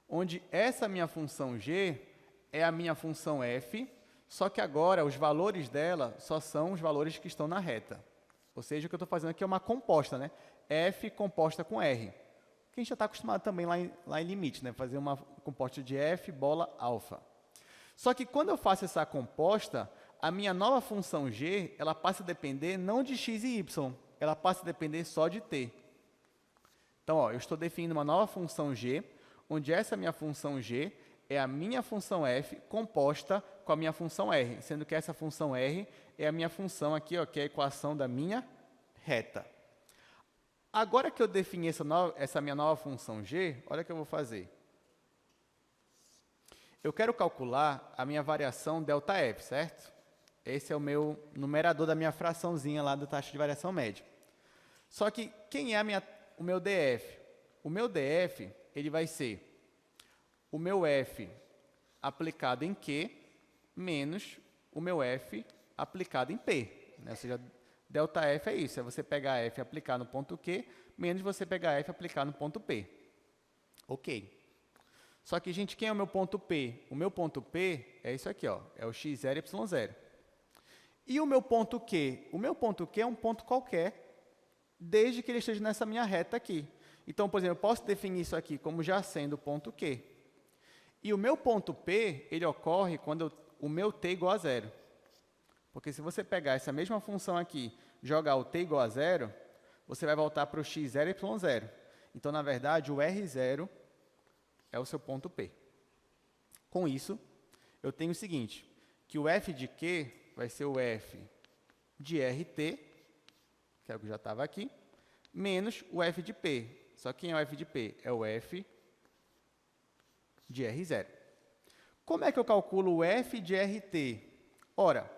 onde essa minha função g é a minha função f, só que agora os valores dela só são os valores que estão na reta. Ou seja, o que eu estou fazendo aqui é uma composta, né? F composta com R. Que a gente já está acostumado também lá em limite, né? Fazer uma composta de f, bola, alfa. Só que quando eu faço essa composta, a minha nova função g, ela passa a depender não de x e y, ela passa a depender só de t. Então, eu estou definindo uma nova função g, onde essa minha função g é a minha função f composta com a minha função r, sendo que essa função r é a minha função aqui, que é a equação da minha reta. Agora que eu defini essa minha nova função g, olha o que eu vou fazer. Eu quero calcular a minha variação ΔF, certo? Esse é o meu numerador da minha fraçãozinha lá da taxa de variação média. Só que quem é o meu df? O meu df, ele vai ser o meu f aplicado em Q menos o meu f aplicado em P. Né? Ou seja, ΔF é isso, é você pegar f e aplicar no ponto Q, menos você pegar f e aplicar no ponto P. Ok. Só que, gente, quem é o meu ponto P? O meu ponto P é isso aqui, é o x0 e y0. E o meu ponto Q? O meu ponto Q é um ponto qualquer, desde que ele esteja nessa minha reta aqui. Então, por exemplo, eu posso definir isso aqui como já sendo o ponto Q. E o meu ponto P, ele ocorre quando o meu t igual a zero. Porque se você pegar essa mesma função aqui, jogar o t igual a zero, você vai voltar para o x0 e y0. Então, na verdade, o R0 é o seu ponto P. Com isso, eu tenho o seguinte, que o f de Q vai ser o f de RT, que é o que já estava aqui, menos o f de P. Só que quem é o f de P? É o f de R0. Como é que eu calculo o f de RT? Ora,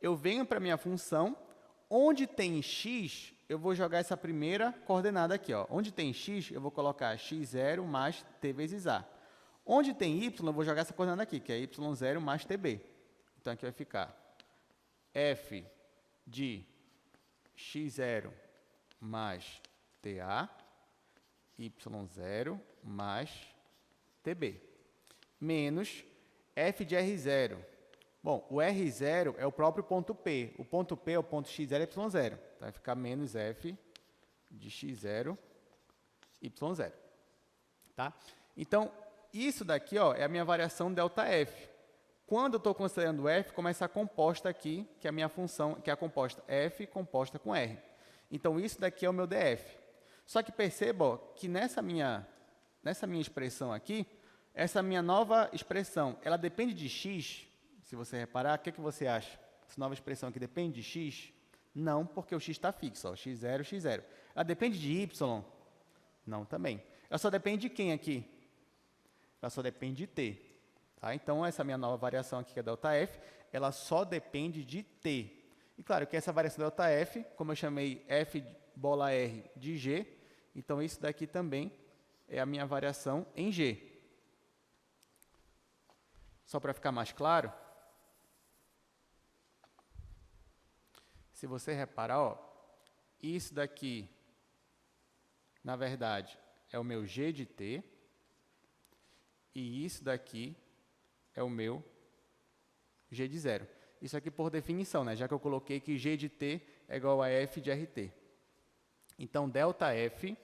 eu venho para a minha função, onde tem x, eu vou jogar essa primeira coordenada aqui. Onde tem x, eu vou colocar x0 mais t vezes a. Onde tem y, eu vou jogar essa coordenada aqui, que é y0 mais tb. Então, aqui vai ficar f de x0 mais ta, y0 mais tb, menos f de R0. Bom, o R0 é o próprio ponto P. O ponto P é o ponto x0 e y0. Então, vai ficar menos f de x0, y0. Tá? Então, isso daqui é a minha variação ΔF. Quando eu estou considerando f, como essa composta aqui, que é a minha função, que é a composta f composta com r. Então, isso daqui é o meu df. Só que perceba que nessa minha nessa minha expressão aqui, essa minha nova expressão, ela depende de x? Se você reparar, o que, que você acha? Essa nova expressão aqui depende de x? Não, porque o x está fixo, ó, x0, x0. Ela depende de y? Não, também. Ela só depende de quem aqui? Ela só depende de t. Tá? Então, essa minha nova variação aqui, que é ΔF, ela só depende de t. E claro que essa variação ΔF, como eu chamei f bola r de g, então isso daqui também é a minha variação em g. Só para ficar mais claro, se você reparar, ó, isso daqui, na verdade, é o meu g de t, e isso daqui é o meu g de zero. Isso aqui por definição, né? Já que eu coloquei que g de t é igual a f de rt. Então, ΔF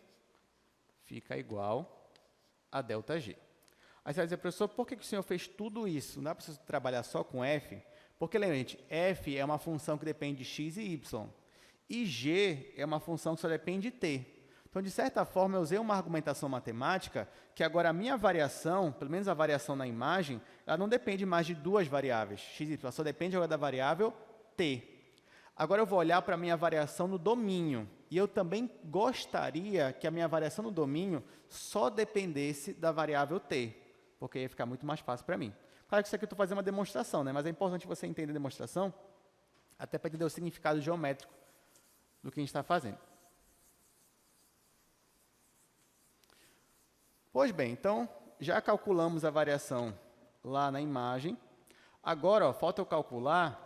fica igual a ΔG. Aí você vai dizer, professor, por que o senhor fez tudo isso? Não dá para você trabalhar só com f? Porque, lembrete, f é uma função que depende de x e y. E g é uma função que só depende de t. Então, de certa forma, eu usei uma argumentação matemática que agora a minha variação, pelo menos a variação na imagem, ela não depende mais de duas variáveis, x e y, só depende agora da variável t. Agora eu vou olhar para a minha variação no domínio. E eu também gostaria que a minha variação no domínio só dependesse da variável t, porque ia ficar muito mais fácil para mim. Claro que isso aqui eu estou fazendo uma demonstração, né? Mas é importante você entender a demonstração, até para entender o significado geométrico do que a gente está fazendo. Pois bem, então, já calculamos a variação lá na imagem. Agora, ó, falta eu calcular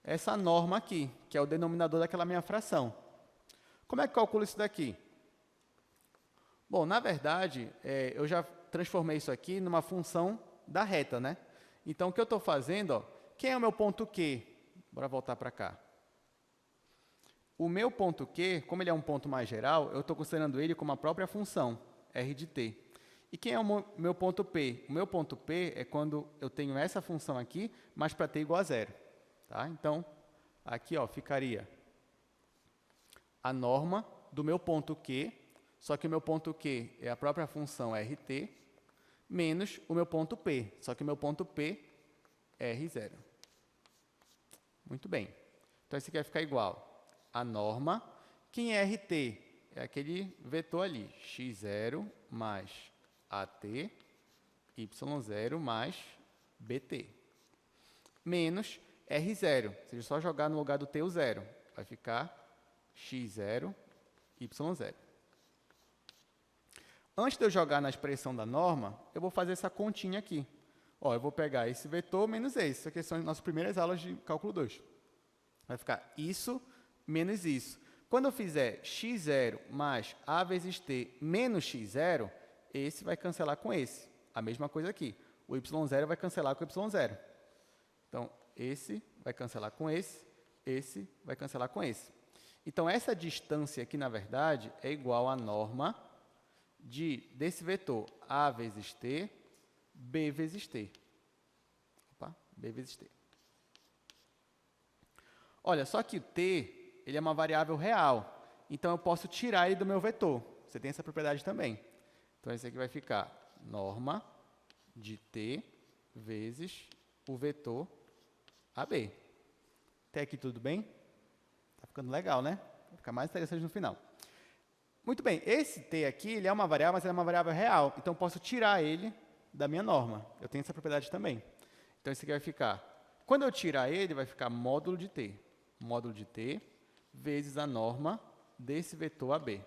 essa norma aqui, que é o denominador daquela minha fração. Como é que eu calculo isso daqui? Bom, na verdade, eu já transformei isso aqui numa função da reta, né? Então, o que eu estou fazendo, ó, quem é o meu ponto Q? Bora voltar para cá. O meu ponto Q, como ele é um ponto mais geral, eu estou considerando ele como a própria função, r de t. E quem é o meu ponto P? O meu ponto P é quando eu tenho essa função aqui, mas para t igual a zero. Tá? Então, aqui ó, ficaria a norma do meu ponto Q, só que o meu ponto Q é a própria função rt, menos o meu ponto P, só que o meu ponto P é r0. Muito bem. Então, esse aqui vai ficar igual a norma. Quem é rt? É aquele vetor ali, x0 mais at, y0 mais bt, menos r0, ou seja, só jogar no lugar do t o zero, vai ficar x0, y0. Antes de eu jogar na expressão da norma, eu vou fazer essa continha aqui. Ó, eu vou pegar esse vetor menos esse. Isso aqui são as nossas primeiras aulas de cálculo 2. Vai ficar isso menos isso. Quando eu fizer x0 mais a vezes t menos x0, esse vai cancelar com esse. A mesma coisa aqui. O y0 vai cancelar com o y0. Então, esse vai cancelar com esse vai cancelar com esse. Então, essa distância aqui, na verdade, é igual à norma desse vetor a vezes t, b vezes t. Opa, b vezes t. Olha, só que o t, ele é uma variável real. Então, eu posso tirar ele do meu vetor. Você tem essa propriedade também. Então, esse aqui vai ficar norma de t vezes o vetor AB. Até aqui tudo bem? Está ficando legal, né? Vai ficar mais interessante no final. Muito bem, esse t aqui, ele é uma variável, mas ele é uma variável real. Então, eu posso tirar ele da minha norma. Eu tenho essa propriedade também. Então, esse aqui vai ficar... Quando eu tirar ele, vai ficar módulo de t. Módulo de t vezes a norma desse vetor AB.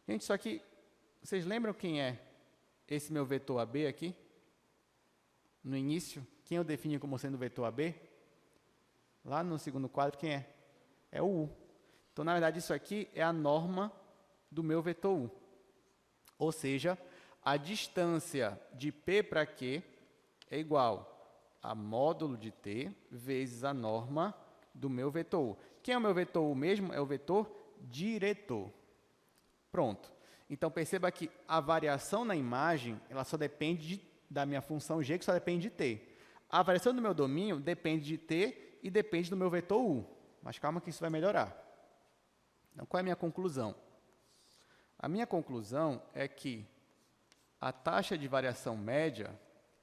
Gente, só que... Vocês lembram quem é esse meu vetor AB aqui? No início, quem eu defini como sendo o vetor AB? Lá no segundo quadro, quem é? É o U. Então, na verdade, isso aqui é a norma do meu vetor U. Ou seja, a distância de P para Q é igual a módulo de T vezes a norma do meu vetor U. Quem é o meu vetor U mesmo? É o vetor diretor. Pronto. Então, perceba que a variação na imagem, ela só depende da minha função g, que só depende de t. A variação do meu domínio depende de t e depende do meu vetor u. Mas calma que isso vai melhorar. Então, qual é a minha conclusão? A minha conclusão é que a taxa de variação média,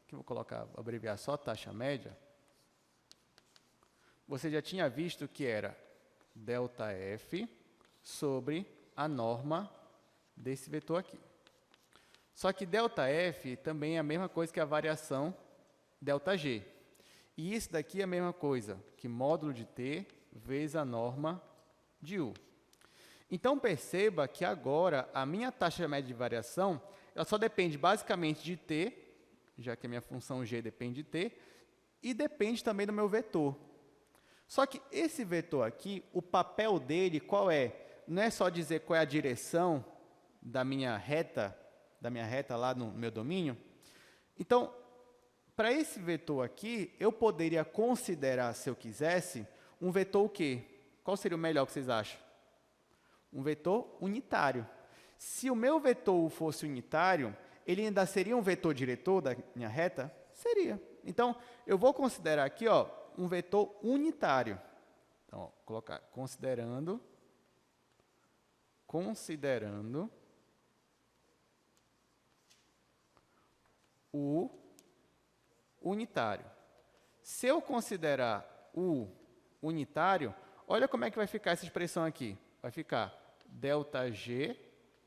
que eu vou colocar, abreviar só taxa média, você já tinha visto que era ΔF sobre a norma desse vetor aqui. Só que ΔF também é a mesma coisa que a variação ΔG. E isso daqui é a mesma coisa que módulo de T vezes a norma de U. Então, perceba que agora a minha taxa média de variação ela só depende basicamente de T, já que a minha função G depende de T, e depende também do meu vetor. Só que esse vetor aqui, o papel dele qual é? Não é só dizer qual é a direção da minha reta lá no meu domínio. Então, para esse vetor aqui, eu poderia considerar, se eu quisesse, um vetor o quê? Qual seria o melhor que vocês acham? Um vetor unitário. Se o meu vetor fosse unitário, ele ainda seria um vetor diretor da minha reta? Seria. Então, eu vou considerar aqui um vetor unitário. Então, vou colocar considerando o unitário. Se eu considerar o unitário, olha como é que vai ficar essa expressão aqui. Vai ficar ΔG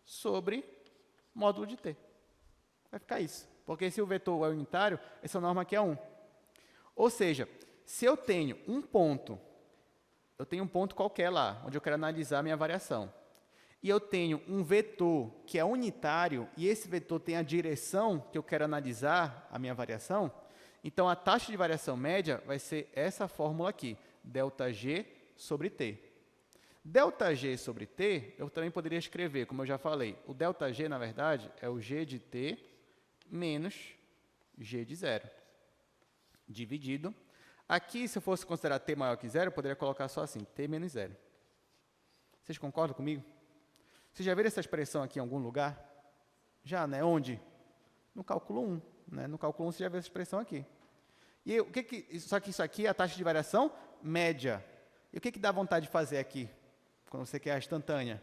sobre módulo de T. Vai ficar isso. Porque se o vetor é unitário, essa norma aqui é 1. Ou seja, se eu tenho um ponto qualquer lá, onde eu quero analisar a minha variação, e eu tenho um vetor que é unitário, e esse vetor tem a direção que eu quero analisar a minha variação, então a taxa de variação média vai ser essa fórmula aqui, ΔG sobre T. ΔG sobre T, eu também poderia escrever, como eu já falei, o ΔG, na verdade, é o G de T menos G de zero, dividido. Aqui, se eu fosse considerar T maior que zero, eu poderia colocar só assim, T menos zero. Vocês concordam comigo? Vocês já viram essa expressão aqui em algum lugar? Já, né? Onde? No cálculo 1. Né? No cálculo 1 você já viu essa expressão aqui. E só que isso aqui é a taxa de variação média. E o que dá vontade de fazer aqui, quando você quer a instantânea?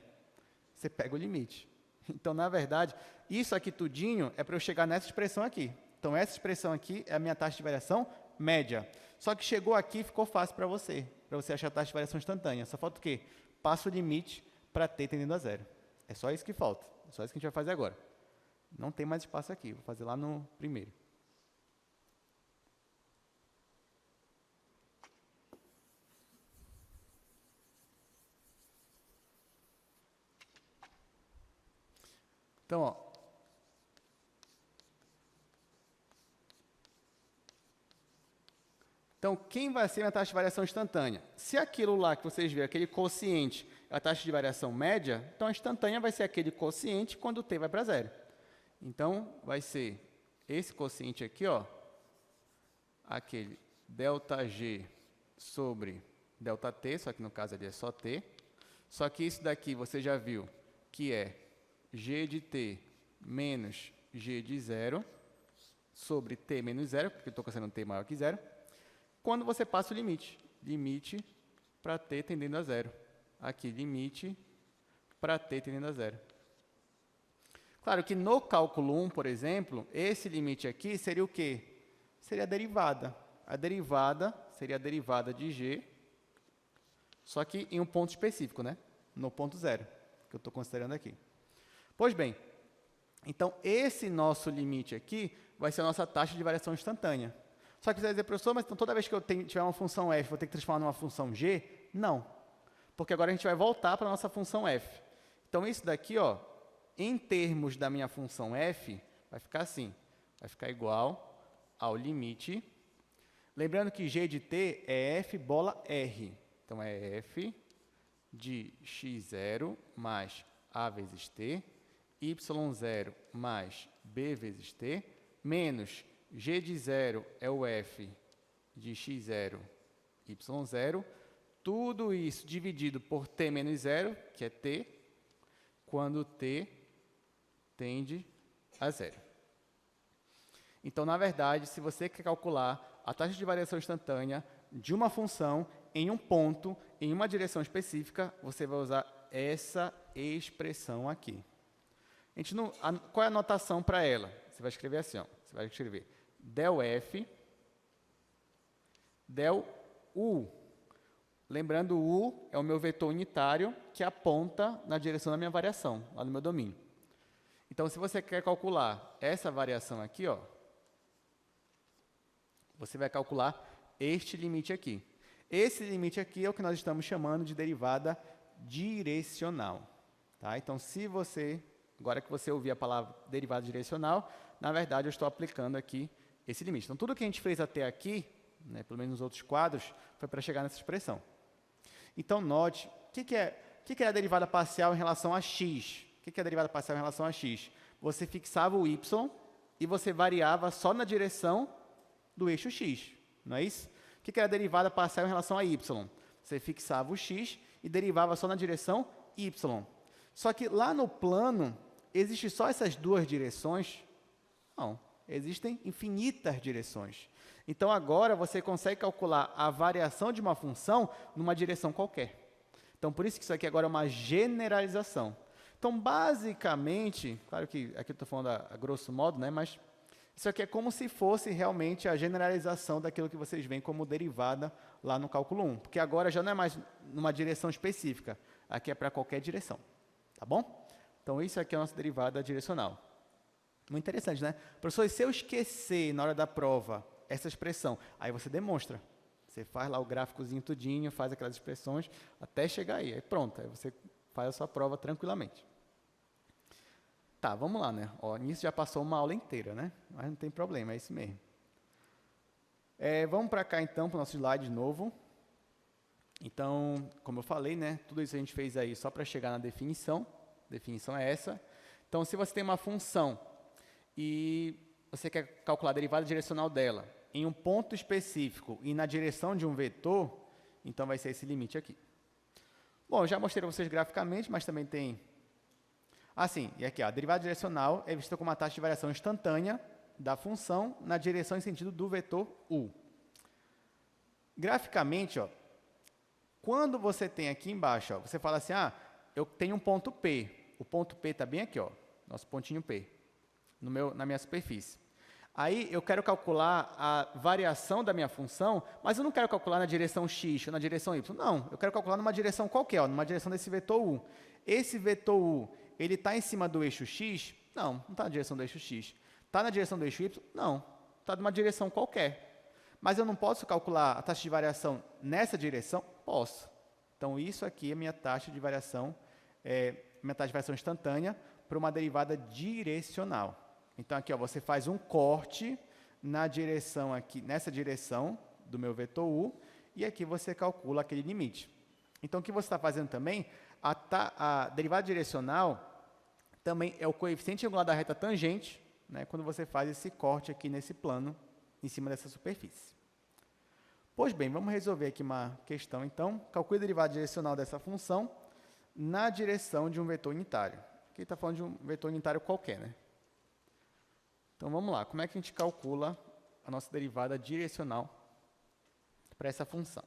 Você pega o limite. Então, na verdade, isso aqui tudinho é para eu chegar nessa expressão aqui. Então, essa expressão aqui é a minha taxa de variação média. Só que chegou aqui, ficou fácil para você achar a taxa de variação instantânea. Só falta o quê? Passa o limite para T tendendo a zero. É só isso que falta. É só isso que a gente vai fazer agora. Não tem mais espaço aqui. Vou fazer lá no primeiro. Então, Então, quem vai ser a taxa de variação instantânea? Se aquilo lá que vocês viram, aquele quociente, é a taxa de variação média, então a instantânea vai ser aquele quociente quando o t vai para zero. Então, vai ser esse quociente aqui, aquele ΔG sobre ΔT, só que no caso ali é só t. Só que isso daqui você já viu que é g de t menos g de zero sobre t menos zero, porque eu estou considerando t maior que zero, quando você passa o limite para t tendendo a zero. Aqui, limite para t tendendo a zero. Claro que no cálculo 1, por exemplo, esse limite aqui seria o quê? Seria a derivada. A derivada seria a derivada de g, só que em um ponto específico, né? No ponto zero, que eu estou considerando aqui. Pois bem, então esse nosso limite aqui vai ser a nossa taxa de variação instantânea. Só que você vai dizer, professor, mas então toda vez que eu tiver uma função f, vou ter que transformar numa função g? Não. Porque agora a gente vai voltar para a nossa função f. Então, isso daqui, em termos da minha função f, vai ficar assim. Vai ficar igual ao limite. Lembrando que g de t é f bola r. Então, é f de x0 mais a vezes t, y0 mais b vezes t, menos g de 0 é o f de x0, y0, tudo isso dividido por t menos 0, que é t, quando t tende a zero. Então, na verdade, se você quer calcular a taxa de variação instantânea de uma função em um ponto, em uma direção específica, você vai usar essa expressão aqui. Qual é a notação para ela? Você vai escrever assim, ó, você vai escrever del F, del U. Lembrando, o U é o meu vetor unitário que aponta na direção da minha variação, lá no meu domínio. Então, se você quer calcular essa variação aqui, ó, você vai calcular este limite aqui. Esse limite aqui é o que nós estamos chamando de derivada direcional. Tá? Então, agora que você ouvir a palavra derivada direcional, na verdade, eu estou aplicando aqui esse limite. Então, tudo que a gente fez até aqui, né, pelo menos nos outros quadros, foi para chegar nessa expressão. Então, note, o que é a derivada parcial em relação a x? O que é a derivada parcial em relação a x? Você fixava o y e você variava só na direção do eixo x, não é isso? O que é a derivada parcial em relação a y? Você fixava o x e derivava só na direção y. Só que lá no plano, existe só essas duas direções? Não, existem infinitas direções. Então, agora, você consegue calcular a variação de uma função numa direção qualquer. Então, por isso que isso aqui agora é uma generalização. Então, basicamente, claro que aqui eu estou falando a grosso modo, né, mas isso aqui é como se fosse realmente a generalização daquilo que vocês veem como derivada lá no cálculo 1. Porque agora já não é mais numa direção específica, aqui é para qualquer direção. Tá bom? Então, isso aqui é a nossa derivada direcional. Muito interessante, né? Professor, e se eu esquecer na hora da prova essa expressão? Aí você demonstra. Você faz lá o gráficozinho tudinho, faz aquelas expressões, até chegar aí. Aí pronto, aí você faz a sua prova tranquilamente. Tá, vamos lá, né? Ó, nisso já passou uma aula inteira, né? Mas não tem problema, é isso mesmo. Vamos para cá, então, para o nosso slide de novo. Então, como eu falei, né? Tudo isso a gente fez aí só para chegar na definição. A definição é essa. Então, se você tem uma função e você quer calcular a derivada direcional dela em um ponto específico e na direção de um vetor, então vai ser esse limite aqui. Bom, já mostrei para vocês graficamente, mas também tem... Assim, e aqui, ó, a derivada direcional é vista como a taxa de variação instantânea da função na direção e sentido do vetor u. Graficamente, ó, quando você tem aqui embaixo, ó, você fala assim, eu tenho um ponto P. O ponto P está bem aqui, ó, nosso pontinho P, na minha superfície. Aí, eu quero calcular a variação da minha função, mas eu não quero calcular na direção x ou na direção y. Não, eu quero calcular numa direção qualquer, ó, numa direção desse vetor u. Esse vetor u, ele está em cima do eixo x? Não, não está na direção do eixo x. Está na direção do eixo y? Não, está numa direção qualquer. Mas eu não posso calcular a taxa de variação nessa direção? Posso. Então, isso aqui é minha taxa de variação, instantânea para uma derivada direcional. Então, aqui, ó, você faz um corte na direção aqui, nessa direção do meu vetor u, e aqui você calcula aquele limite. Então, o que você está fazendo também, a derivada direcional também é o coeficiente angular da reta tangente, né, quando você faz esse corte aqui nesse plano, em cima dessa superfície. Pois bem, vamos resolver aqui uma questão, então. Calcule a derivada direcional dessa função na direção de um vetor unitário. Aqui está falando de um vetor unitário qualquer, né? Então, vamos lá. Como é que a gente calcula a nossa derivada direcional para essa função?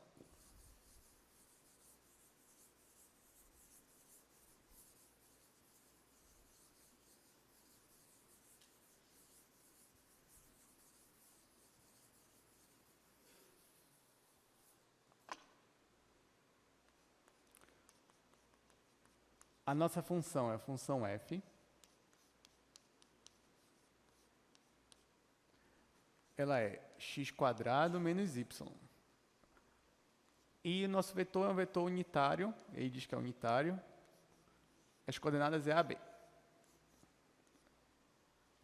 A nossa função é a função f. Ela é x² menos y. E o nosso vetor é um vetor unitário, ele diz que é unitário. As coordenadas é A, B.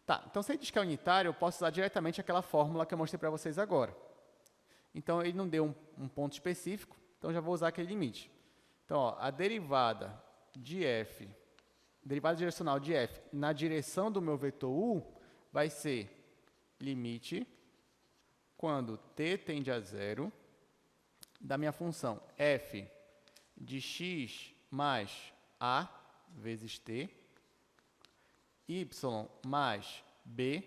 Tá, então se ele diz que é unitário, eu posso usar diretamente aquela fórmula que eu mostrei para vocês agora. Então, ele não deu um ponto específico, então já vou usar aquele limite. Então, ó, a derivada de f, derivada direcional de f na direção do meu vetor u, vai ser limite quando t tende a zero da minha função f de x mais a vezes t, y mais b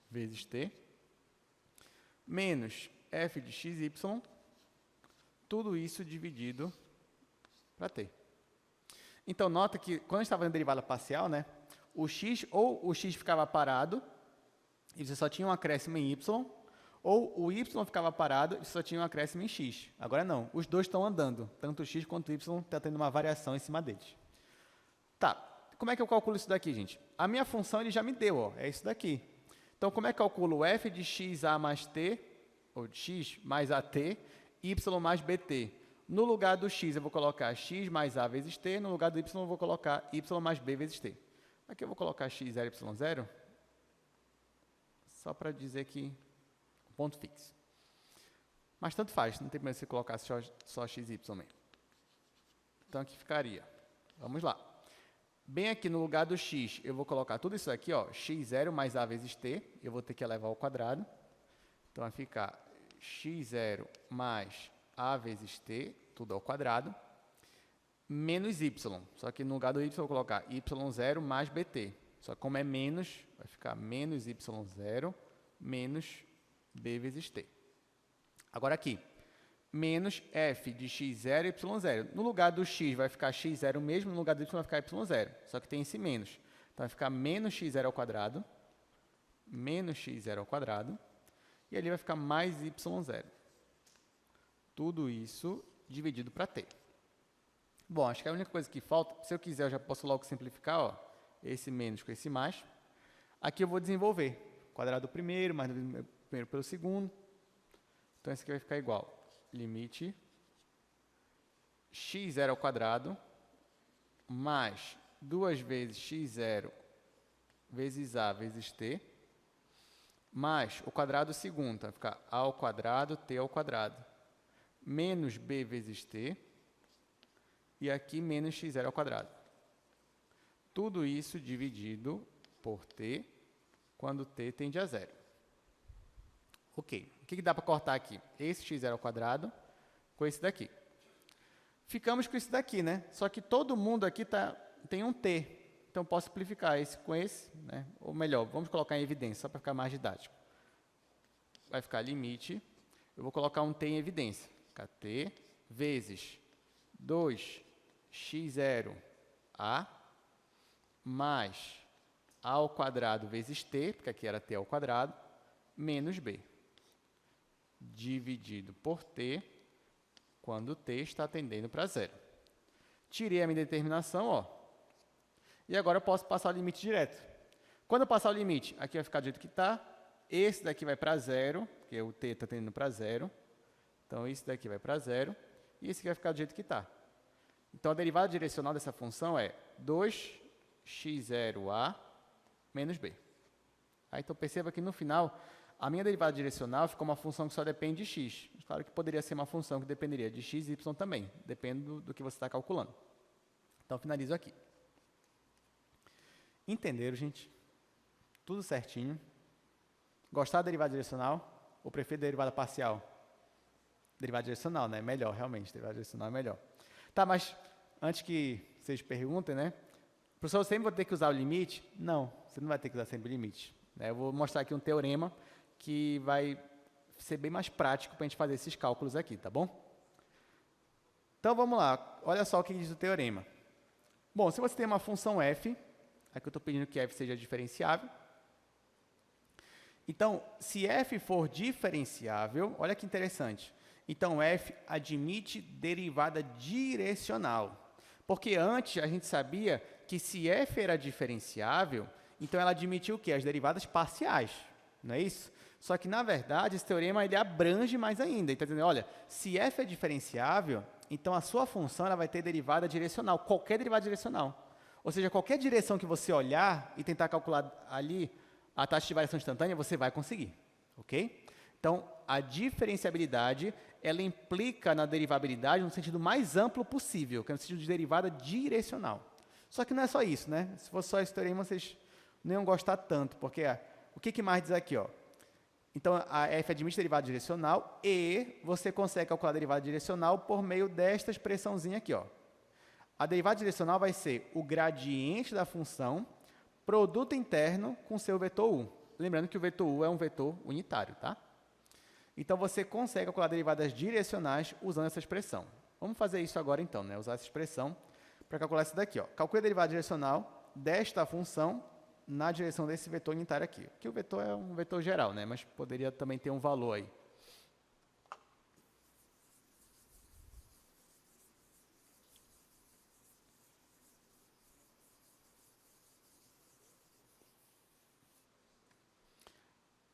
vezes t, menos f de xy, tudo isso dividido para t. Então, nota que, quando a gente está fazendo derivada parcial, né, o x, ou o x ficava parado, e você só tinha um acréscimo em y, ou o y ficava parado e você só tinha um acréscimo em x. Agora não, os dois estão andando, tanto o x quanto o y está tendo uma variação em cima deles. Tá, como é que eu calculo isso daqui, gente? A minha função ele já me deu, ó, é isso daqui. Então, como é que eu calculo f de xa mais t, ou de x mais at, y mais bt? No lugar do x eu vou colocar x mais a vezes t, no lugar do y eu vou colocar y mais b vezes t. Aqui eu vou colocar x0, y0, só para dizer que ponto fixo. Mas tanto faz, não tem problema se colocar só x e y mesmo. Então aqui ficaria. Vamos lá. Bem aqui no lugar do x, eu vou colocar tudo isso aqui, ó, x0 mais a vezes t, eu vou ter que elevar ao quadrado. Então vai ficar x0 mais a vezes t, tudo ao quadrado, menos y. Só que no lugar do y eu vou colocar y0 mais bt. Só que como é menos, vai ficar menos y0 menos b vezes t. Agora aqui, menos f de x0 e y0. No lugar do x vai ficar x0 mesmo, no lugar do y vai ficar y0. Só que tem esse menos. Então vai ficar menos x0 ao quadrado, menos x0 ao quadrado, e ali vai ficar mais y0. Tudo isso dividido para t. Bom, acho que a única coisa que falta, se eu quiser eu já posso logo simplificar, ó, esse menos com esse mais. Aqui eu vou desenvolver. Quadrado do primeiro, mais do primeiro pelo segundo. Então, esse aqui vai ficar igual. Limite x0 ao quadrado mais 2 vezes x0 vezes a vezes t, mais o quadrado segundo. Então, vai ficar a ao quadrado, t ao quadrado, menos b vezes t, e aqui menos x0 ao quadrado. Tudo isso dividido por t, quando t tende a zero. Ok, o que dá para cortar aqui? Esse x0 ao quadrado com esse daqui. Ficamos com esse daqui, né? Só que todo mundo aqui tem um t. Então, eu posso simplificar esse com esse, né? Ou melhor, vamos colocar em evidência, só para ficar mais didático. Vai ficar limite, eu vou colocar um t em evidência. Fica t vezes 2x0a mais a ao quadrado vezes t, porque aqui era t ao quadrado, menos b, dividido por t, quando t está tendendo para zero. Tirei a minha determinação, ó, e agora eu posso passar o limite direto. Quando eu passar o limite, aqui vai ficar do jeito que está, esse daqui vai para zero, porque o t está tendendo para zero, então esse daqui vai para zero, e esse aqui vai ficar do jeito que está. Então, a derivada direcional dessa função é 2x0a menos b. Aí, então, perceba que no final, a minha derivada direcional ficou uma função que só depende de x. Claro que poderia ser uma função que dependeria de x e y também, depende do que você está calculando. Então, finalizo aqui. Entenderam, gente? Tudo certinho. Gostar da derivada direcional ou prefere derivada parcial? Derivada direcional, né? Melhor, realmente, derivada direcional é melhor. Tá, mas antes que vocês perguntem, né? Professor, eu sempre vou ter que usar o limite? Não, você não vai ter que usar sempre o limite. Eu vou mostrar aqui um teorema que vai ser bem mais prático para a gente fazer esses cálculos aqui, tá bom? Então, vamos lá. Olha só o que diz o teorema. Bom, se você tem uma função f, aqui eu estou pedindo que f seja diferenciável. Então, se f for diferenciável, olha que interessante. Então, f admite derivada direcional. Porque antes a gente sabia que se f era diferenciável, então ela admitia o quê? As derivadas parciais, não é isso? Só que, na verdade, esse teorema ele abrange mais ainda. Ele está dizendo, olha, se f é diferenciável, então a sua função ela vai ter derivada direcional, qualquer derivada direcional. Ou seja, qualquer direção que você olhar e tentar calcular ali a taxa de variação instantânea, você vai conseguir, ok? Então, a diferenciabilidade, ela implica na derivabilidade no sentido mais amplo possível, que é no sentido de derivada direcional. Só que não é só isso, né? Se fosse só esse teorema, vocês não iam gostar tanto, porque o que mais diz aqui, ó? Então, a f admite derivada direcional e você consegue calcular a derivada direcional por meio desta expressãozinha aqui, ó. A derivada direcional vai ser o gradiente da função produto interno com seu vetor u. Lembrando que o vetor u é um vetor unitário, tá? Então, você consegue calcular derivadas direcionais usando essa expressão. Vamos fazer isso agora, então, né? Usar essa expressão para calcular isso daqui, ó. Calcule a derivada direcional desta função na direção desse vetor unitário aqui. Aqui o vetor é um vetor geral, né? Mas poderia também ter um valor aí.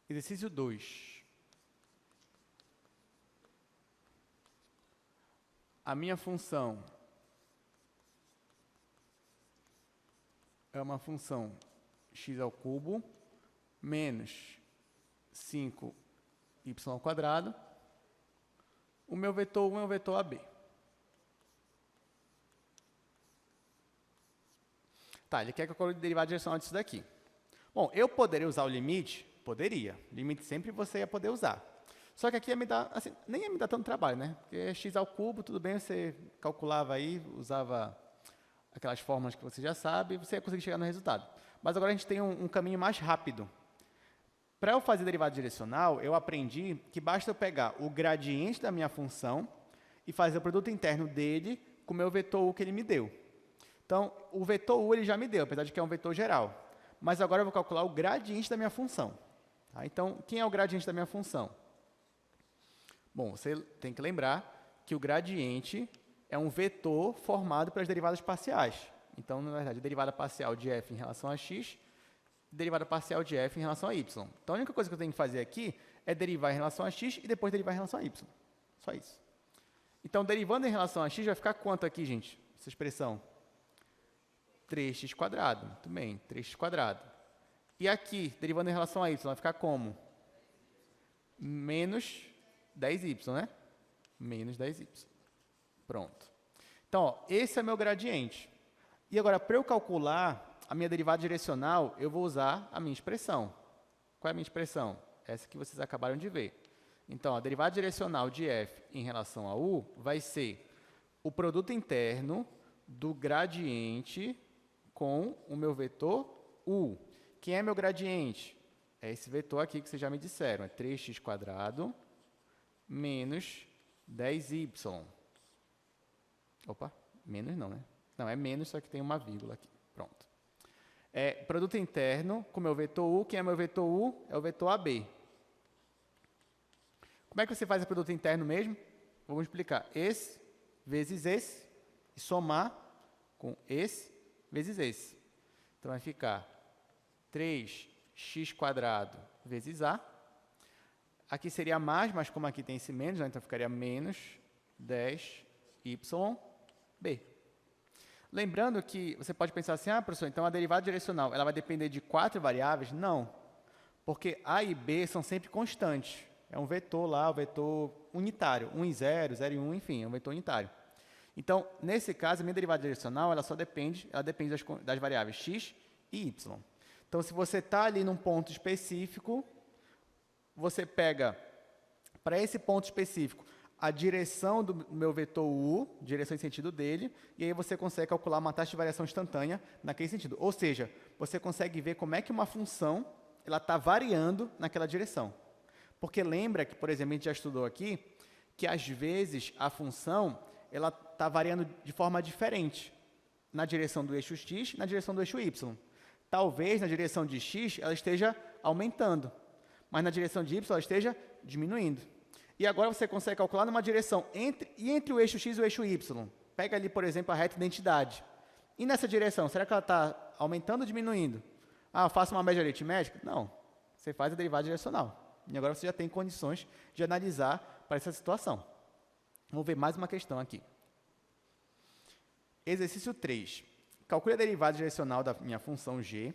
Exercício 2. A minha função é uma função x ao cubo menos 5y ao quadrado. O meu vetor 1 é o vetor AB. Tá, ele quer que eu coloque o derivado direcional disso daqui. Bom, eu poderia usar o limite? Poderia. Limite sempre você ia poder usar. Só que aqui ia me dar, assim, nem ia me dar tanto trabalho, né? Porque é x ao cubo, tudo bem, você calculava aí, usava aquelas fórmulas que você já sabe, você ia conseguir chegar no resultado. Mas agora a gente tem um caminho mais rápido. Para eu fazer derivada direcional, eu aprendi que basta eu pegar o gradiente da minha função e fazer o produto interno dele com o meu vetor u que ele me deu. Então, o vetor u ele já me deu, apesar de que é um vetor geral. Mas agora eu vou calcular o gradiente da minha função. Tá? Então, quem é o gradiente da minha função? Bom, você tem que lembrar que o gradiente é um vetor formado pelas derivadas parciais. Então, na verdade, a derivada parcial de f em relação a x, derivada parcial de f em relação a y. Então, a única coisa que eu tenho que fazer aqui é derivar em relação a x e depois derivar em relação a y. Só isso. Então, derivando em relação a x, vai ficar quanto aqui, gente? Essa expressão? 3x². Muito bem, 3x². E aqui, derivando em relação a y, vai ficar como? Menos 10y, né? Menos 10y. Pronto. Então, ó, esse é meu gradiente. E agora, para eu calcular a minha derivada direcional, eu vou usar a minha expressão. Qual é a minha expressão? Essa que vocês acabaram de ver. Então, a derivada direcional de f em relação a u vai ser o produto interno do gradiente com o meu vetor u. Quem é meu gradiente? É esse vetor aqui que vocês já me disseram. É 3x² menos 10y. Opa, menos não, né? Não, é menos, só que tem uma vírgula aqui. Pronto. É produto interno com o meu vetor u. Quem é meu vetor u? É o vetor AB. Como é que você faz o produto interno mesmo? Vamos explicar. Esse vezes esse e somar com esse vezes esse. Então, vai ficar 3x² vezes a. Aqui seria mais, mas como aqui tem esse menos, né, então ficaria menos 10yb. Lembrando que você pode pensar assim, professor, então a derivada direcional ela vai depender de 4 variáveis? Não, porque a e b são sempre constantes. É um vetor lá, um vetor unitário, 1 e 0, 0 e 1, enfim, é um vetor unitário. Então, nesse caso, a minha derivada direcional ela depende das variáveis x e y. Então, se você está ali num ponto específico, você pega, para esse ponto específico, a direção do meu vetor u, direção e sentido dele, e aí você consegue calcular uma taxa de variação instantânea naquele sentido. Ou seja, você consegue ver como é que uma função está variando naquela direção. Porque lembra que, por exemplo, a gente já estudou aqui, que às vezes a função ela está variando de forma diferente na direção do eixo x e na direção do eixo y. Talvez na direção de x ela esteja aumentando, mas na direção de y ela esteja diminuindo. E agora você consegue calcular numa direção entre o eixo x e o eixo y. Pega ali, por exemplo, a reta identidade. E nessa direção, será que ela está aumentando ou diminuindo? Ah, eu faço uma média aritmética? Não. Você faz a derivada direcional. E agora você já tem condições de analisar para essa situação. Vamos ver mais uma questão aqui. Exercício 3. Calcule a derivada direcional da minha função g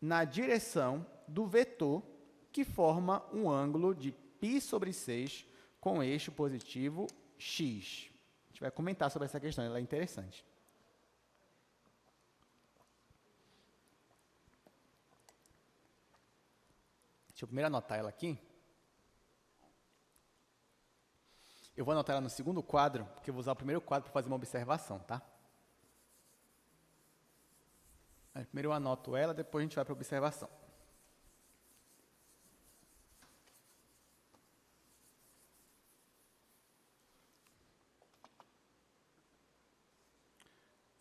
na direção do vetor que forma um ângulo de π/6 com eixo positivo x. A gente vai comentar sobre essa questão, ela é interessante. Deixa eu primeiro anotar ela aqui. Eu vou anotar ela no segundo quadro, porque eu vou usar o primeiro quadro para fazer uma observação, tá? Aí, primeiro eu anoto ela, depois a gente vai para a observação.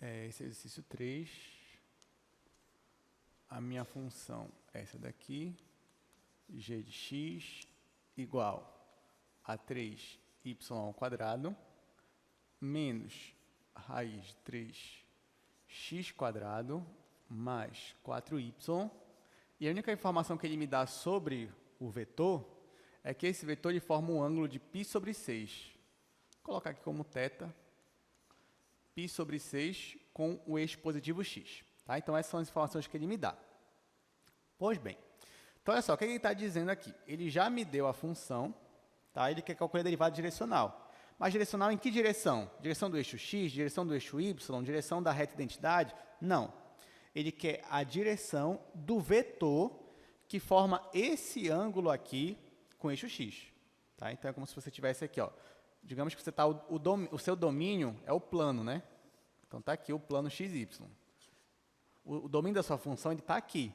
Esse é o exercício 3. a minha função é essa daqui, g de x igual a 3y ao quadrado menos raiz de 3x quadrado mais 4y. E a única informação que ele me dá sobre o vetor é que esse vetor ele forma um ângulo de π sobre 6. Vou colocar aqui como θ, π sobre 6 com o eixo positivo x. Tá? Então, essas são as informações que ele me dá. Pois bem, então olha só, o que ele está dizendo aqui? Ele já me deu a função, tá? Ele quer calcular a derivada direcional. Mas direcional em que direção? Direção do eixo x, direção do eixo y, direção da reta identidade? Não. Ele quer a direção do vetor que forma esse ângulo aqui com o eixo x. Tá? Então, é como se você tivesse aqui, ó. Digamos que você tá, o seu domínio é o plano, né? Então, está aqui o plano xy. O domínio da sua função está aqui.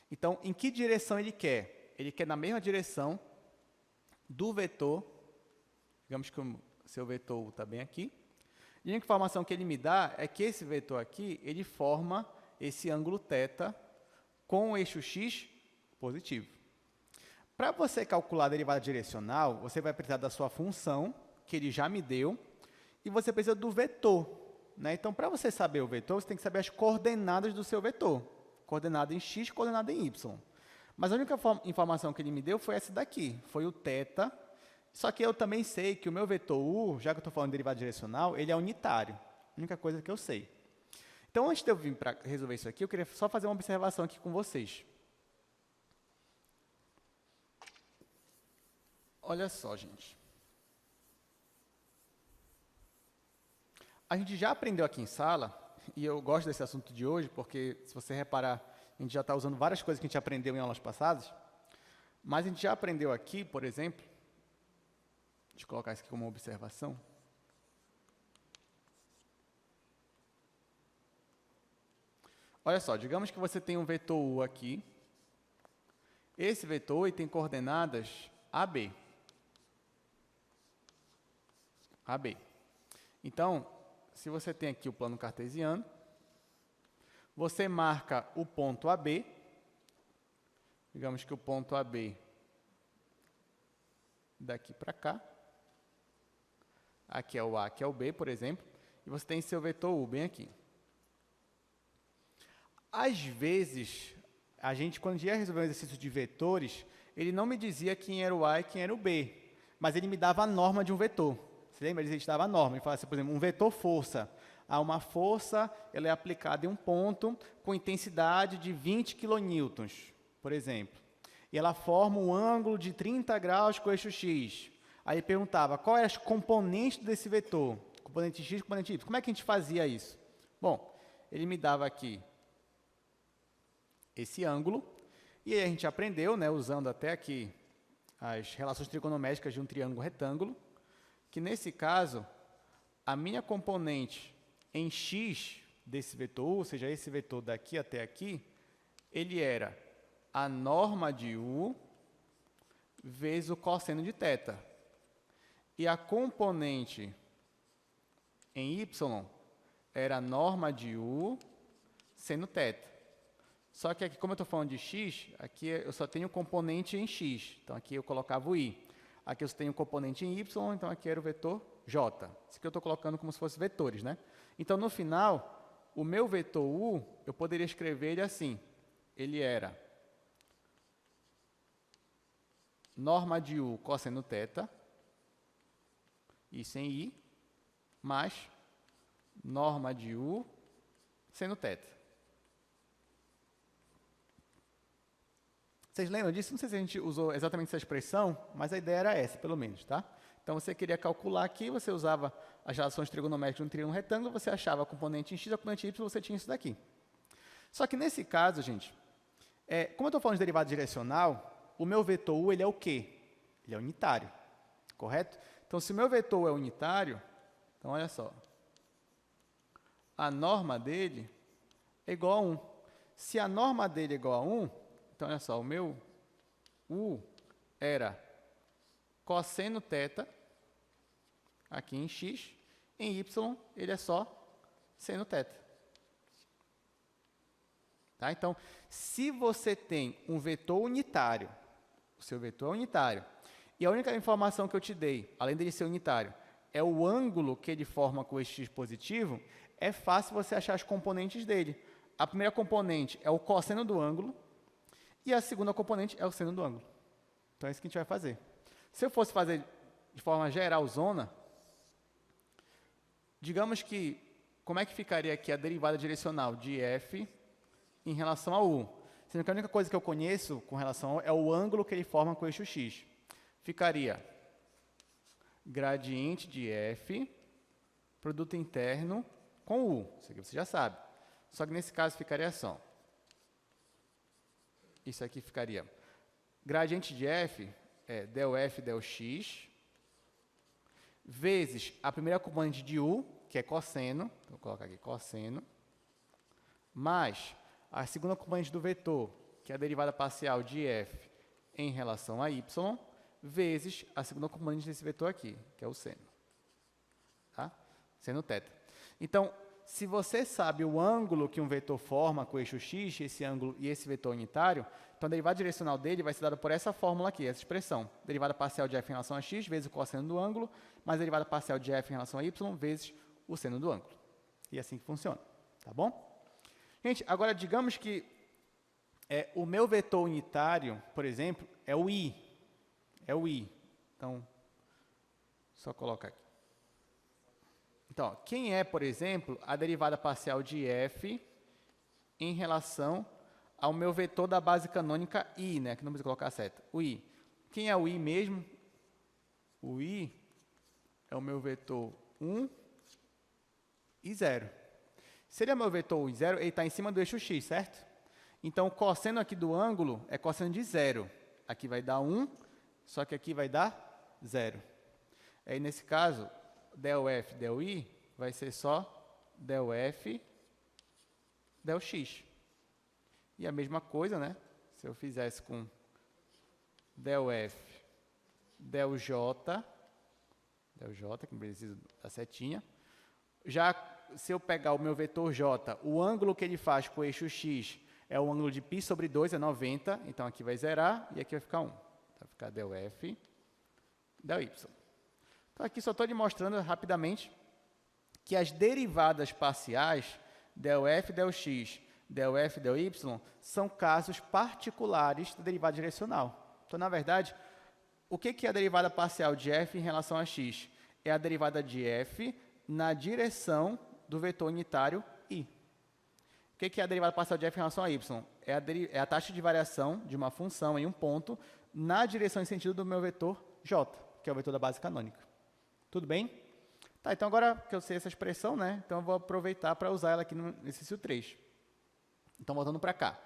Então, em que direção ele quer? Ele quer na mesma direção do vetor. Digamos que o seu vetor está bem aqui. E a única informação que ele me dá é que esse vetor aqui, ele forma esse ângulo θ com o eixo x positivo. Para você calcular a derivada direcional, você vai precisar da sua função, que ele já me deu, e você precisa do vetor. Né? Então, para você saber o vetor, você tem que saber as coordenadas do seu vetor. Coordenada em x, coordenada em y. Mas a única informação que ele me deu foi essa daqui, foi o θ. Só que eu também sei que o meu vetor u, já que eu estou falando de derivada direcional, ele é unitário. A única coisa que eu sei. Então, antes de eu vir para resolver isso aqui, eu queria só fazer uma observação aqui com vocês. Olha só, gente. A gente já aprendeu aqui em sala, e eu gosto desse assunto de hoje, porque, se você reparar, a gente já está usando várias coisas que a gente aprendeu em aulas passadas, mas a gente já aprendeu aqui, por exemplo, deixa eu colocar isso aqui como uma observação. Olha só, digamos que você tem um vetor u aqui. Esse vetor tem coordenadas AB. AB. Então, se você tem aqui o plano cartesiano, você marca o ponto AB. Digamos que o ponto AB daqui para cá. Aqui é o A, aqui é o B, por exemplo. E você tem seu vetor U bem aqui. Às vezes, a gente, quando ia resolver um exercício de vetores, ele não me dizia quem era o A e quem era o B, mas ele me dava a norma de um vetor. Você lembra? Ele dava a norma. Ele falava assim, por exemplo, um vetor força. Uma força ela é aplicada em um ponto com intensidade de 20 kN, por exemplo. E ela forma um ângulo de 30 graus com o eixo x. Aí ele perguntava, qual é as componentes desse vetor? Componente x, componente y. Como é que a gente fazia isso? Bom, ele me dava aqui esse ângulo, e aí a gente aprendeu, né, usando até aqui as relações trigonométricas de um triângulo retângulo, que nesse caso, a minha componente em x desse vetor u, ou seja, esse vetor daqui até aqui, ele era a norma de u vezes o cosseno de θ. E a componente em y era a norma de u seno θ. Só que aqui, como eu estou falando de x, aqui eu só tenho componente em x. Então, aqui eu colocava o i. Aqui eu só tenho componente em y, então aqui era o vetor j. Isso aqui eu estou colocando como se fossem vetores, né? Então, no final, o meu vetor u, eu poderia escrever ele assim. Ele era norma de u cosseno θ, isso em i, mais norma de u seno θ. Vocês lembram disso? Não sei se a gente usou exatamente essa expressão, mas a ideia era essa, pelo menos, tá? Então, você queria calcular aqui, você usava as relações trigonométricas de um triângulo retângulo, você achava a componente em x, a componente em y, você tinha isso daqui. Só que nesse caso, gente, como eu estou falando de derivada direcional, o meu vetor u, ele é o quê? Ele é unitário, correto? Então, se o meu vetor u é unitário, então, olha só, a norma dele é igual a 1. Se a norma dele é igual a 1, então, olha só, o meu u era cosseno θ, aqui em x, em y, ele é só seno θ. Tá? Então, se você tem um vetor unitário, o seu vetor é unitário, e a única informação que eu te dei, além dele ser unitário, é o ângulo que ele forma com esse x positivo, é fácil você achar as componentes dele. A primeira componente é o cosseno do ângulo, e a segunda componente é o seno do ângulo. Então, é isso que a gente vai fazer. Se eu fosse fazer de forma geralzona, digamos que, como é que ficaria aqui a derivada direcional de f em relação a u? Sendo que a única coisa que eu conheço com relação é o ângulo que ele forma com o eixo x. Ficaria gradiente de f, produto interno com u. Isso aqui você já sabe. Só que nesse caso ficaria só. Isso aqui ficaria gradiente de f é del f del x, vezes a primeira componente de u, que é cosseno, então vou colocar aqui cosseno, mais a segunda componente do vetor, que é a derivada parcial de f em relação a y, vezes a segunda componente desse vetor aqui, que é o seno. Tá? Seno θ. Então, se você sabe o ângulo que um vetor forma com o eixo x, esse ângulo e esse vetor unitário, então a derivada direcional dele vai ser dada por essa fórmula aqui, essa expressão. Derivada parcial de f em relação a x vezes o cosseno do ângulo, mais a derivada parcial de f em relação a y vezes o seno do ângulo. E é assim que funciona. Tá bom? Gente, agora digamos que o meu vetor unitário, por exemplo, é o i. É o i. Então, só colocar aqui. Então, quem é, por exemplo, a derivada parcial de f em relação ao meu vetor da base canônica i, né? Que não precisa colocar a seta. O i. Quem é o i mesmo? O i é o meu vetor 1 e 0. Se ele é meu vetor 1 e 0, ele está em cima do eixo x, certo? Então, o cosseno aqui do ângulo é cosseno de 0. Aqui vai dar 1, só que aqui vai dar 0. Aí, nesse caso, del f, del i, vai ser só del f, del x. E a mesma coisa, né? Se eu fizesse com del f, del j, que não precisa da setinha. Já se eu pegar o meu vetor j, o ângulo que ele faz com o eixo x é o ângulo de π sobre 2, é 90. Então, aqui vai zerar e aqui vai ficar 1. Então, vai ficar del f, del y. Então, aqui só estou lhe mostrando rapidamente que as derivadas parciais, del f, del x, del f, del y, são casos particulares da derivada direcional. Então, na verdade, o que é a derivada parcial de f em relação a x? É a derivada de f na direção do vetor unitário i. O que é a derivada parcial de f em relação a y? É a taxa de variação de uma função em um ponto na direção e sentido do meu vetor j, que é o vetor da base canônica. Tudo bem? Tá, então agora que eu sei essa expressão, né? Então eu vou aproveitar para usar ela aqui no exercício 3. Então, voltando para cá.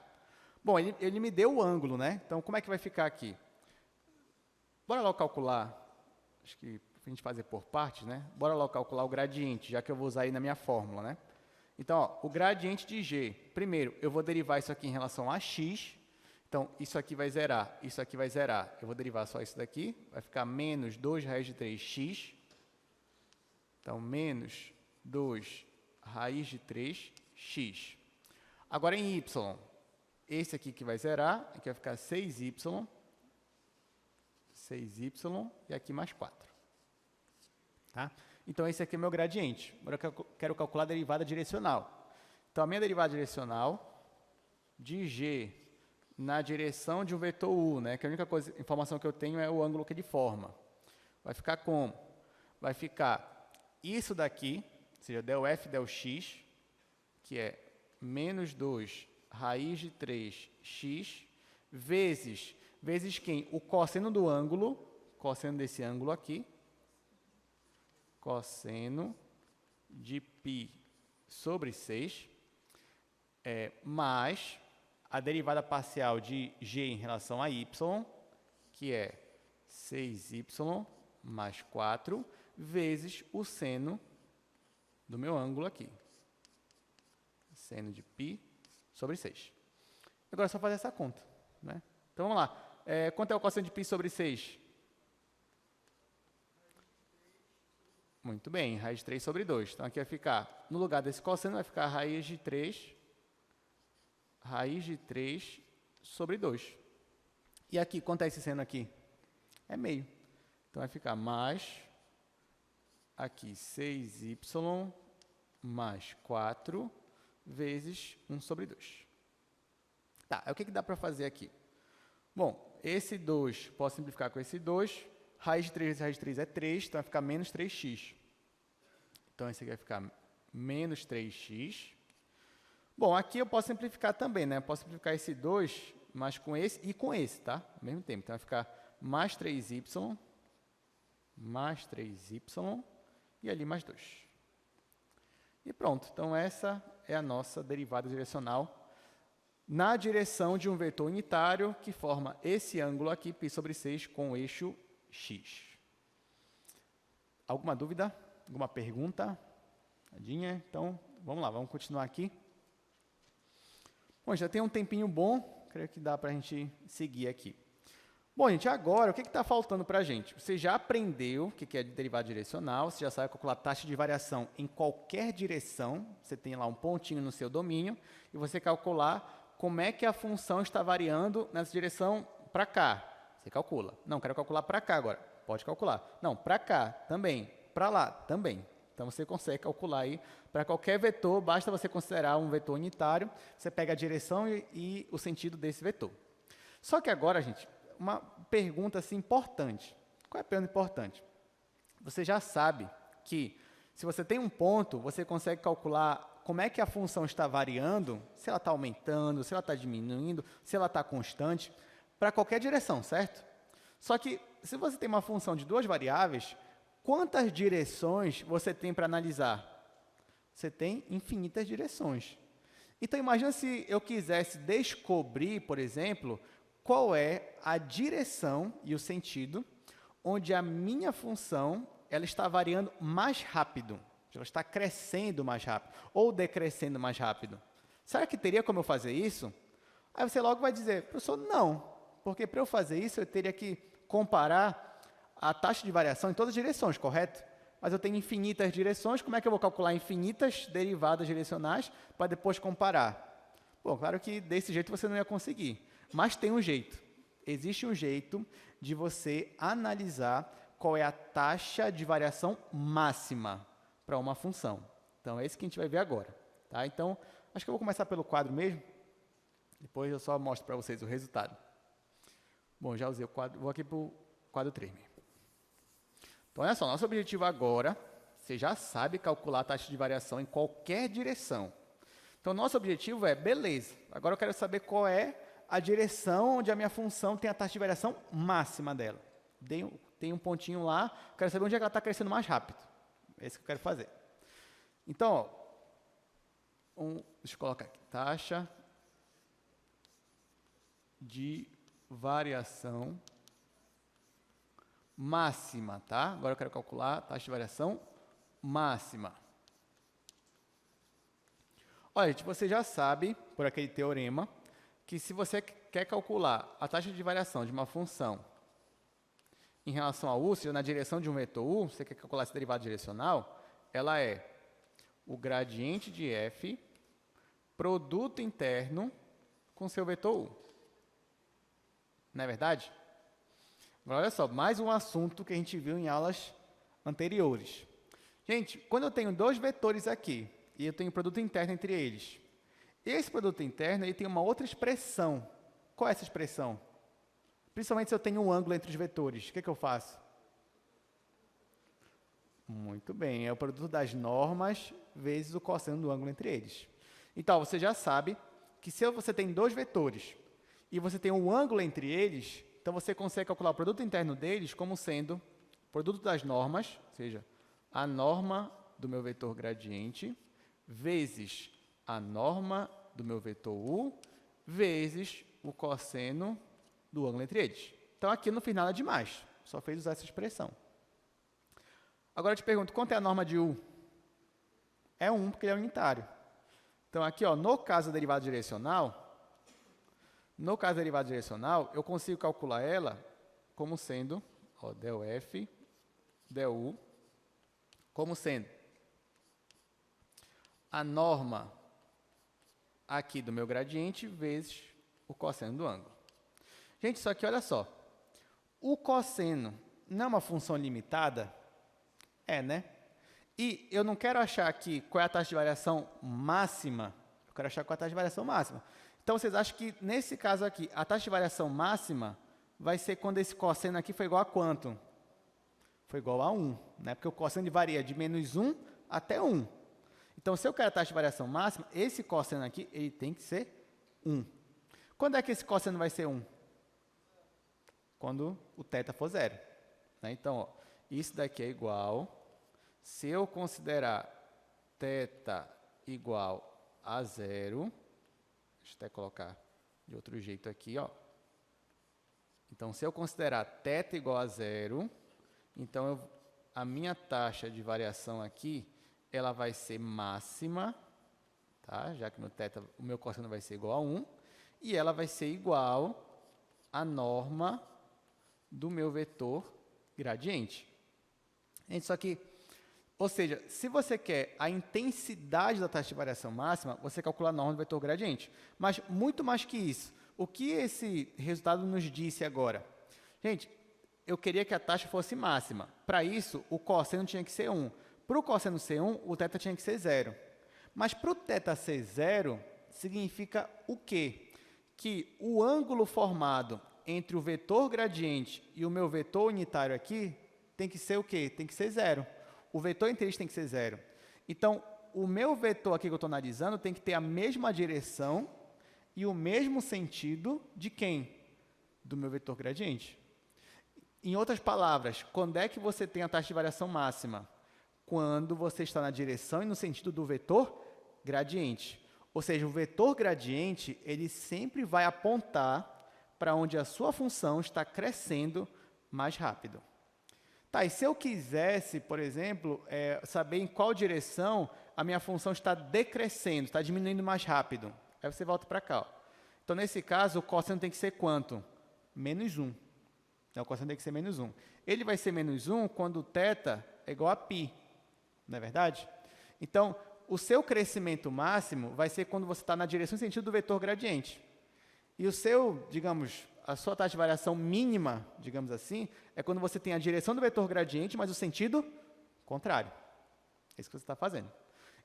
Bom, ele me deu o ângulo, né? Então, como é que vai ficar aqui? Bora lá calcular, acho que a gente fazer por partes, né? Bora lá calcular o gradiente, já que eu vou usar aí na minha fórmula, né? Então, ó, o gradiente de g, primeiro, eu vou derivar isso aqui em relação a x. Então, isso aqui vai zerar, isso aqui vai zerar. Eu vou derivar só isso daqui, vai ficar menos 2 raiz de 3x. Então, menos 2 raiz de 3x. Agora, em y, esse aqui que vai zerar, aqui vai ficar 6y, e aqui mais 4. Tá? Então, esse aqui é o meu gradiente. Agora, eu quero calcular a derivada direcional. Então, a minha derivada direcional de g na direção de um vetor u, né? Que a única informação que eu tenho é o ângulo que ele forma. Vai ficar como? Vai ficar isso daqui, ou seja, del f, del x, que é menos 2 raiz de 3x, vezes quem? O cosseno do ângulo, cosseno desse ângulo aqui, cosseno de π sobre 6, mais a derivada parcial de g em relação a y, que é 6y mais 4, vezes o seno do meu ângulo aqui. Seno de π sobre 6. Agora é só fazer essa conta, né? Então, vamos lá. Quanto é o cosseno de π sobre 6? Muito bem, raiz de 3 sobre 2. Então, aqui vai ficar, no lugar desse cosseno, vai ficar raiz de 3 raiz de 3 sobre 2. E aqui, quanto é esse seno aqui? É meio. Então, vai ficar mais, aqui, 6y mais 4 vezes 1 sobre 2. Tá, o que dá para fazer aqui? Bom, esse 2, posso simplificar com esse 2. Raiz de 3 vezes raiz de 3 é 3, então vai ficar menos 3x. Então, esse aqui vai ficar menos 3x. Bom, aqui eu posso simplificar também, né? Eu posso simplificar esse 2, mas com esse e com esse, tá? Ao mesmo tempo. Então, vai ficar mais 3y, e ali mais 2. E pronto. Então, essa é a nossa derivada direcional na direção de um vetor unitário que forma esse ângulo aqui, π sobre 6, com o eixo x. Alguma dúvida? Alguma pergunta? Então, vamos lá, vamos continuar aqui. Bom, já tem um tempinho bom, creio que dá para a gente seguir aqui. Bom, gente, agora, o que está faltando para a gente? Você já aprendeu o que é derivada direcional, você já sabe calcular a taxa de variação em qualquer direção, você tem lá um pontinho no seu domínio, e você calcular como é que a função está variando nessa direção para cá. Você calcula. Não, quero calcular para cá agora. Pode calcular. Não, para cá também. Para lá também. Então, você consegue calcular aí para qualquer vetor, basta você considerar um vetor unitário, você pega a direção e o sentido desse vetor. Só que agora, gente, uma pergunta assim, importante. Qual é a pergunta importante? Você já sabe que, se você tem um ponto, você consegue calcular como é que a função está variando, se ela está aumentando, se ela está diminuindo, se ela está constante, para qualquer direção, certo? Só que, se você tem uma função de duas variáveis, quantas direções você tem para analisar? Você tem infinitas direções. Então, imagina se eu quisesse descobrir, por exemplo, qual é a direção e o sentido onde a minha função ela está variando mais rápido, ela está crescendo mais rápido ou decrescendo mais rápido. Será que teria como eu fazer isso? Aí você logo vai dizer, professor, não, porque para eu fazer isso eu teria que comparar a taxa de variação em todas as direções, correto? Mas eu tenho infinitas direções, como é que eu vou calcular infinitas derivadas direcionais para depois comparar? Bom, claro que desse jeito você não ia conseguir, mas tem um jeito. Existe um jeito de você analisar qual é a taxa de variação máxima para uma função. Então, é isso que a gente vai ver agora. Tá? Então, acho que eu vou começar pelo quadro mesmo, depois eu só mostro para vocês o resultado. Bom, já usei o quadro, vou aqui para o quadro 3 mesmo. Então, olha só, nosso objetivo agora, você já sabe calcular a taxa de variação em qualquer direção. Então, nosso objetivo é, beleza, agora eu quero saber qual é a direção onde a minha função tem a taxa de variação máxima dela. Tem um pontinho lá, quero saber onde é que ela está crescendo mais rápido. É isso que eu quero fazer. Então, deixa eu colocar aqui, taxa de variação máxima, tá? Agora eu quero calcular a taxa de variação máxima. Olha, gente, você já sabe, por aquele teorema, que se você quer calcular a taxa de variação de uma função em relação a u, ou seja, na direção de um vetor u, você quer calcular essa derivada direcional, ela é o gradiente de f, produto interno com seu vetor u. Não é verdade? Agora, olha só, mais um assunto que a gente viu em aulas anteriores. Gente, quando eu tenho dois vetores aqui, e eu tenho produto interno entre eles, esse produto interno ele tem uma outra expressão. Qual é essa expressão? Principalmente se eu tenho um ângulo entre os vetores, o que eu faço? Muito bem, é o produto das normas vezes o cosseno do ângulo entre eles. Então, você já sabe que se você tem dois vetores e você tem um ângulo entre eles, então você consegue calcular o produto interno deles como sendo o produto das normas, ou seja, a norma do meu vetor gradiente, vezes a norma do meu vetor u, vezes o cosseno do ângulo entre eles. Então, aqui no final é demais, só fez usar essa expressão. Agora eu te pergunto, quanto é a norma de u? É 1, porque ele é unitário. Então, aqui, ó, no caso da derivada direcional, eu consigo calcular ela como sendo, ó, del f, del u, como sendo a norma aqui do meu gradiente vezes o cosseno do ângulo. Gente, só que olha só. O cosseno não é uma função limitada? É, né? E eu não quero achar aqui qual é a taxa de variação máxima. Eu quero achar qual é a taxa de variação máxima. Então, vocês acham que, nesse caso aqui, a taxa de variação máxima vai ser quando esse cosseno aqui foi igual a quanto? Foi igual a 1, né? Porque o cosseno varia de menos 1 até 1. Então, se eu quero a taxa de variação máxima, esse cosseno aqui ele tem que ser 1. Quando é que esse cosseno vai ser 1? Quando o θ for 0. Né? Então, ó, isso daqui é igual. Se eu considerar θ igual a 0, deixa eu até colocar de outro jeito aqui, ó. Então, se eu considerar θ igual a 0, então a minha taxa de variação aqui, ela vai ser máxima, tá? Já que o meu cosseno vai ser igual a 1, e ela vai ser igual à norma do meu vetor gradiente. Isso aqui, ou seja, se você quer a intensidade da taxa de variação máxima, você calcula a norma do vetor gradiente. Mas, muito mais que isso, o que esse resultado nos disse agora? Gente, eu queria que a taxa fosse máxima. Para isso, o cosseno tinha que ser 1. Para o cosseno ser 1, o θ tinha que ser 0. Mas para o θ ser 0, significa o quê? Que o ângulo formado entre o vetor gradiente e o meu vetor unitário aqui tem que ser o quê? Tem que ser 0. O vetor entre eles tem que ser 0. Então, o meu vetor aqui que eu estou analisando tem que ter a mesma direção e o mesmo sentido de quem? Do meu vetor gradiente. Em outras palavras, quando é que você tem a taxa de variação máxima? Quando você está na direção e no sentido do vetor gradiente. Ou seja, o vetor gradiente, ele sempre vai apontar para onde a sua função está crescendo mais rápido. Tá, e se eu quisesse, por exemplo, saber em qual direção a minha função está decrescendo, está diminuindo mais rápido, aí você volta para cá. Ó. Então, nesse caso, o cosseno tem que ser quanto? Menos 1. O cosseno tem que ser menos 1. Ele vai ser menos 1 quando o θ é igual a π, não é verdade? Então, o seu crescimento máximo vai ser quando você está na direção e sentido do vetor gradiente. E o seu, digamos, a sua taxa de variação mínima, digamos assim, é quando você tem a direção do vetor gradiente, mas o sentido contrário. É isso que você está fazendo.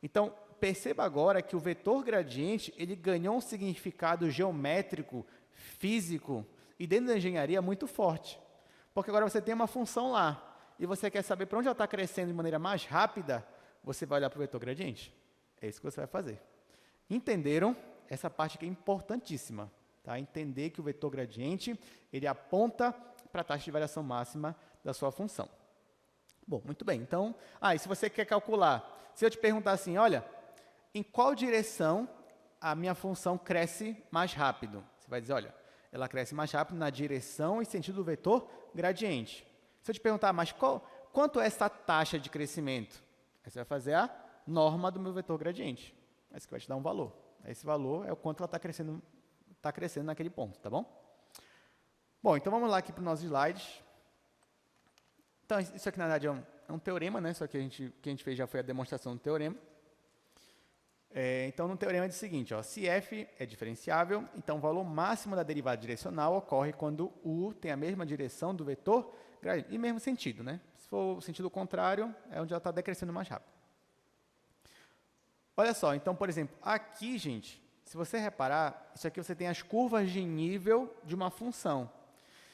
Então, perceba agora que o vetor gradiente, ele ganhou um significado geométrico, físico, e dentro da engenharia muito forte. Porque agora você tem uma função lá, e você quer saber para onde ela está crescendo de maneira mais rápida, você vai olhar para o vetor gradiente. É isso que você vai fazer. Entenderam? Essa parte aqui é importantíssima. Tá? Entender que o vetor gradiente, ele aponta para a taxa de variação máxima da sua função. Bom, muito bem. Então, e se você quer calcular, se eu te perguntar assim, olha, em qual direção a minha função cresce mais rápido? Você vai dizer, olha, ela cresce mais rápido na direção e sentido do vetor gradiente. Se eu te perguntar, mas quanto é essa taxa de crescimento? Aí você vai fazer a norma do meu vetor gradiente. Aí você vai te dar um valor. Esse valor é o quanto ela está crescendo naquele ponto, tá bom? Bom, então vamos lá aqui para os nossos slides. Então, isso aqui na verdade é um teorema, né? Só que que a gente fez já foi a demonstração do teorema. Então, no teorema é o seguinte, ó, se f é diferenciável, então o valor máximo da derivada direcional ocorre quando u tem a mesma direção do vetor gradiente, e mesmo sentido, né? Se for o sentido contrário, é onde ela está decrescendo mais rápido. Olha só, então, por exemplo, aqui, gente, se você reparar, isso aqui você tem as curvas de nível de uma função.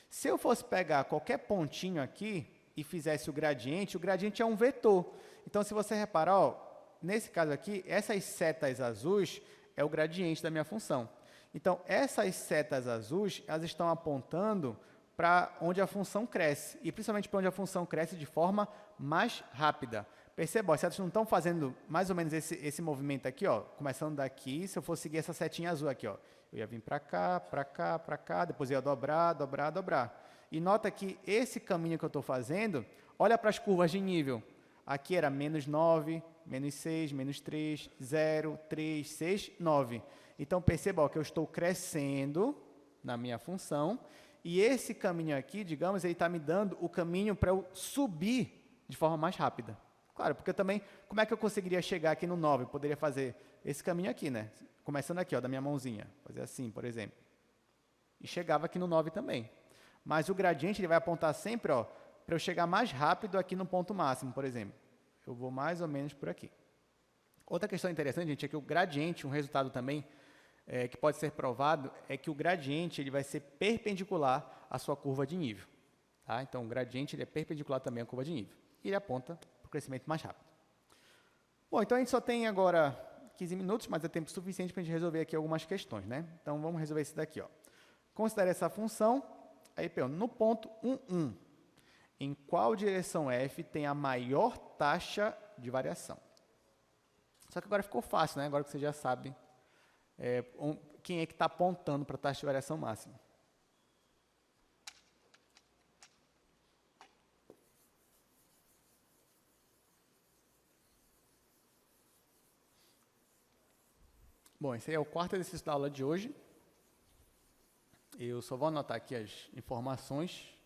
Se eu fosse pegar qualquer pontinho aqui e fizesse o gradiente é um vetor. Então, se você reparar, ó, nesse caso aqui, essas setas azuis é o gradiente da minha função. Então, essas setas azuis, elas estão apontando para onde a função cresce, e principalmente para onde a função cresce de forma mais rápida. Perceba, ó, se elas não estão fazendo mais ou menos esse movimento aqui, ó, começando daqui, se eu for seguir essa setinha azul aqui, ó, eu ia vir para cá, para cá, para cá, depois eu ia dobrar, dobrar, dobrar. E nota que esse caminho que eu estou fazendo, olha para as curvas de nível. Aqui era menos 9, menos 6, menos 3, 0, 3, 6, 9. Então, perceba ó, que eu estou crescendo na minha função, e esse caminho aqui, digamos, ele está me dando o caminho para eu subir de forma mais rápida. Claro, porque também, como é que eu conseguiria chegar aqui no 9? Eu poderia fazer esse caminho aqui, né? Começando aqui, ó, da minha mãozinha. Fazer assim, por exemplo. E chegava aqui no 9 também. Mas o gradiente ele vai apontar sempre, ó, para eu chegar mais rápido aqui no ponto máximo, por exemplo. Eu vou mais ou menos por aqui. Outra questão interessante, gente, é que o gradiente, um resultado também que pode ser provado, é que o gradiente ele vai ser perpendicular à sua curva de nível. Tá? Então, o gradiente ele é perpendicular também à curva de nível. E ele aponta para o crescimento mais rápido. Bom, então a gente só tem agora 15 minutos, mas é tempo suficiente para a gente resolver aqui algumas questões, né? Então, vamos resolver isso daqui, ó. Considere essa função, aí, no ponto 1, em qual direção f tem a maior taxa de variação? Só que agora ficou fácil, né? Agora que você já sabe quem é que está apontando para a taxa de variação máxima. Bom, esse aí é o quarto exercício da aula de hoje. Eu só vou anotar aqui as informações.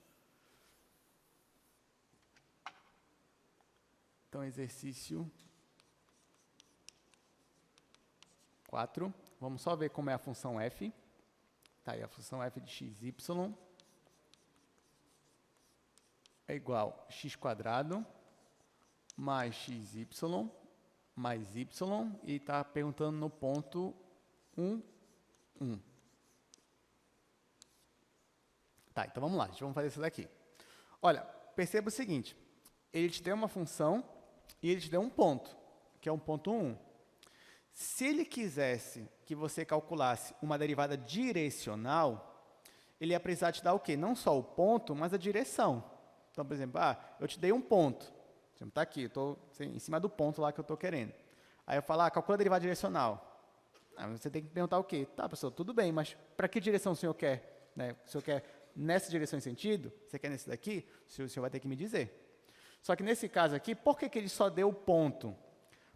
Então, exercício 4. Vamos só ver como é a função f. Tá aí, a função f de xy é igual a x² mais xy mais y, e está perguntando no ponto 1. Tá, então vamos lá, vamos fazer isso daqui. Olha, perceba o seguinte, ele te deu uma função e ele te deu um ponto, que é um ponto 1. Se ele quisesse que você calculasse uma derivada direcional, ele ia precisar te dar o quê? Não só o ponto, mas a direção. Então, por exemplo, eu te dei um ponto. Está aqui, eu estou em cima do ponto lá que eu estou querendo. Aí eu falo, calcula a derivada direcional. Você tem que perguntar o quê? Tá, professor, tudo bem, mas para que direção o senhor quer? Né? O senhor quer nessa direção em sentido? Você quer nesse daqui? O senhor vai ter que me dizer. Só que nesse caso aqui, por que ele só deu o ponto?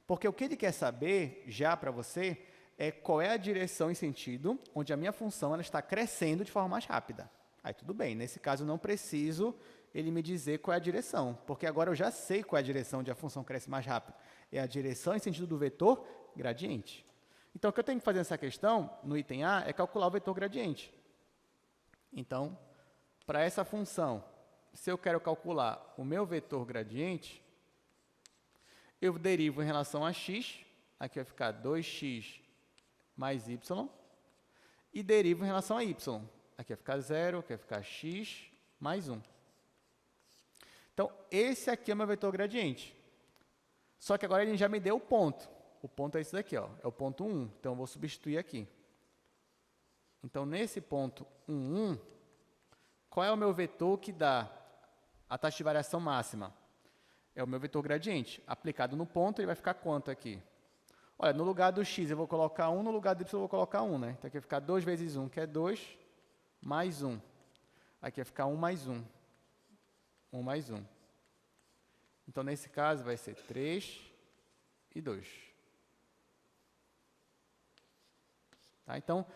Porque o que ele quer saber, já para você, é qual é a direção em sentido onde a minha função ela está crescendo de forma mais rápida. Aí tudo bem, nesse caso eu não preciso ele me dizer qual é a direção, porque agora eu já sei qual é a direção onde a função cresce mais rápido. É a direção em sentido do vetor gradiente. Então, o que eu tenho que fazer nessa questão, no item A, é calcular o vetor gradiente. Então, para essa função, se eu quero calcular o meu vetor gradiente, eu derivo em relação a x, aqui vai ficar 2x mais y, e derivo em relação a y. Aqui vai ficar 0, aqui vai ficar x mais 1. Então, esse aqui é o meu vetor gradiente. Só que agora ele já me deu o ponto. O ponto é esse daqui, ó, é o ponto 1. Então, eu vou substituir aqui. Então, nesse ponto 1, qual é o meu vetor que dá a taxa de variação máxima? É o meu vetor gradiente. Aplicado no ponto, ele vai ficar quanto aqui? Olha, no lugar do x eu vou colocar 1, no lugar do y eu vou colocar 1, né? Então, aqui vai ficar 2 vezes 1, que é 2, mais 1. Aqui vai ficar 1 mais 1. 1 mais 1. Então, nesse caso, vai ser 3 e 2. Tá? Então,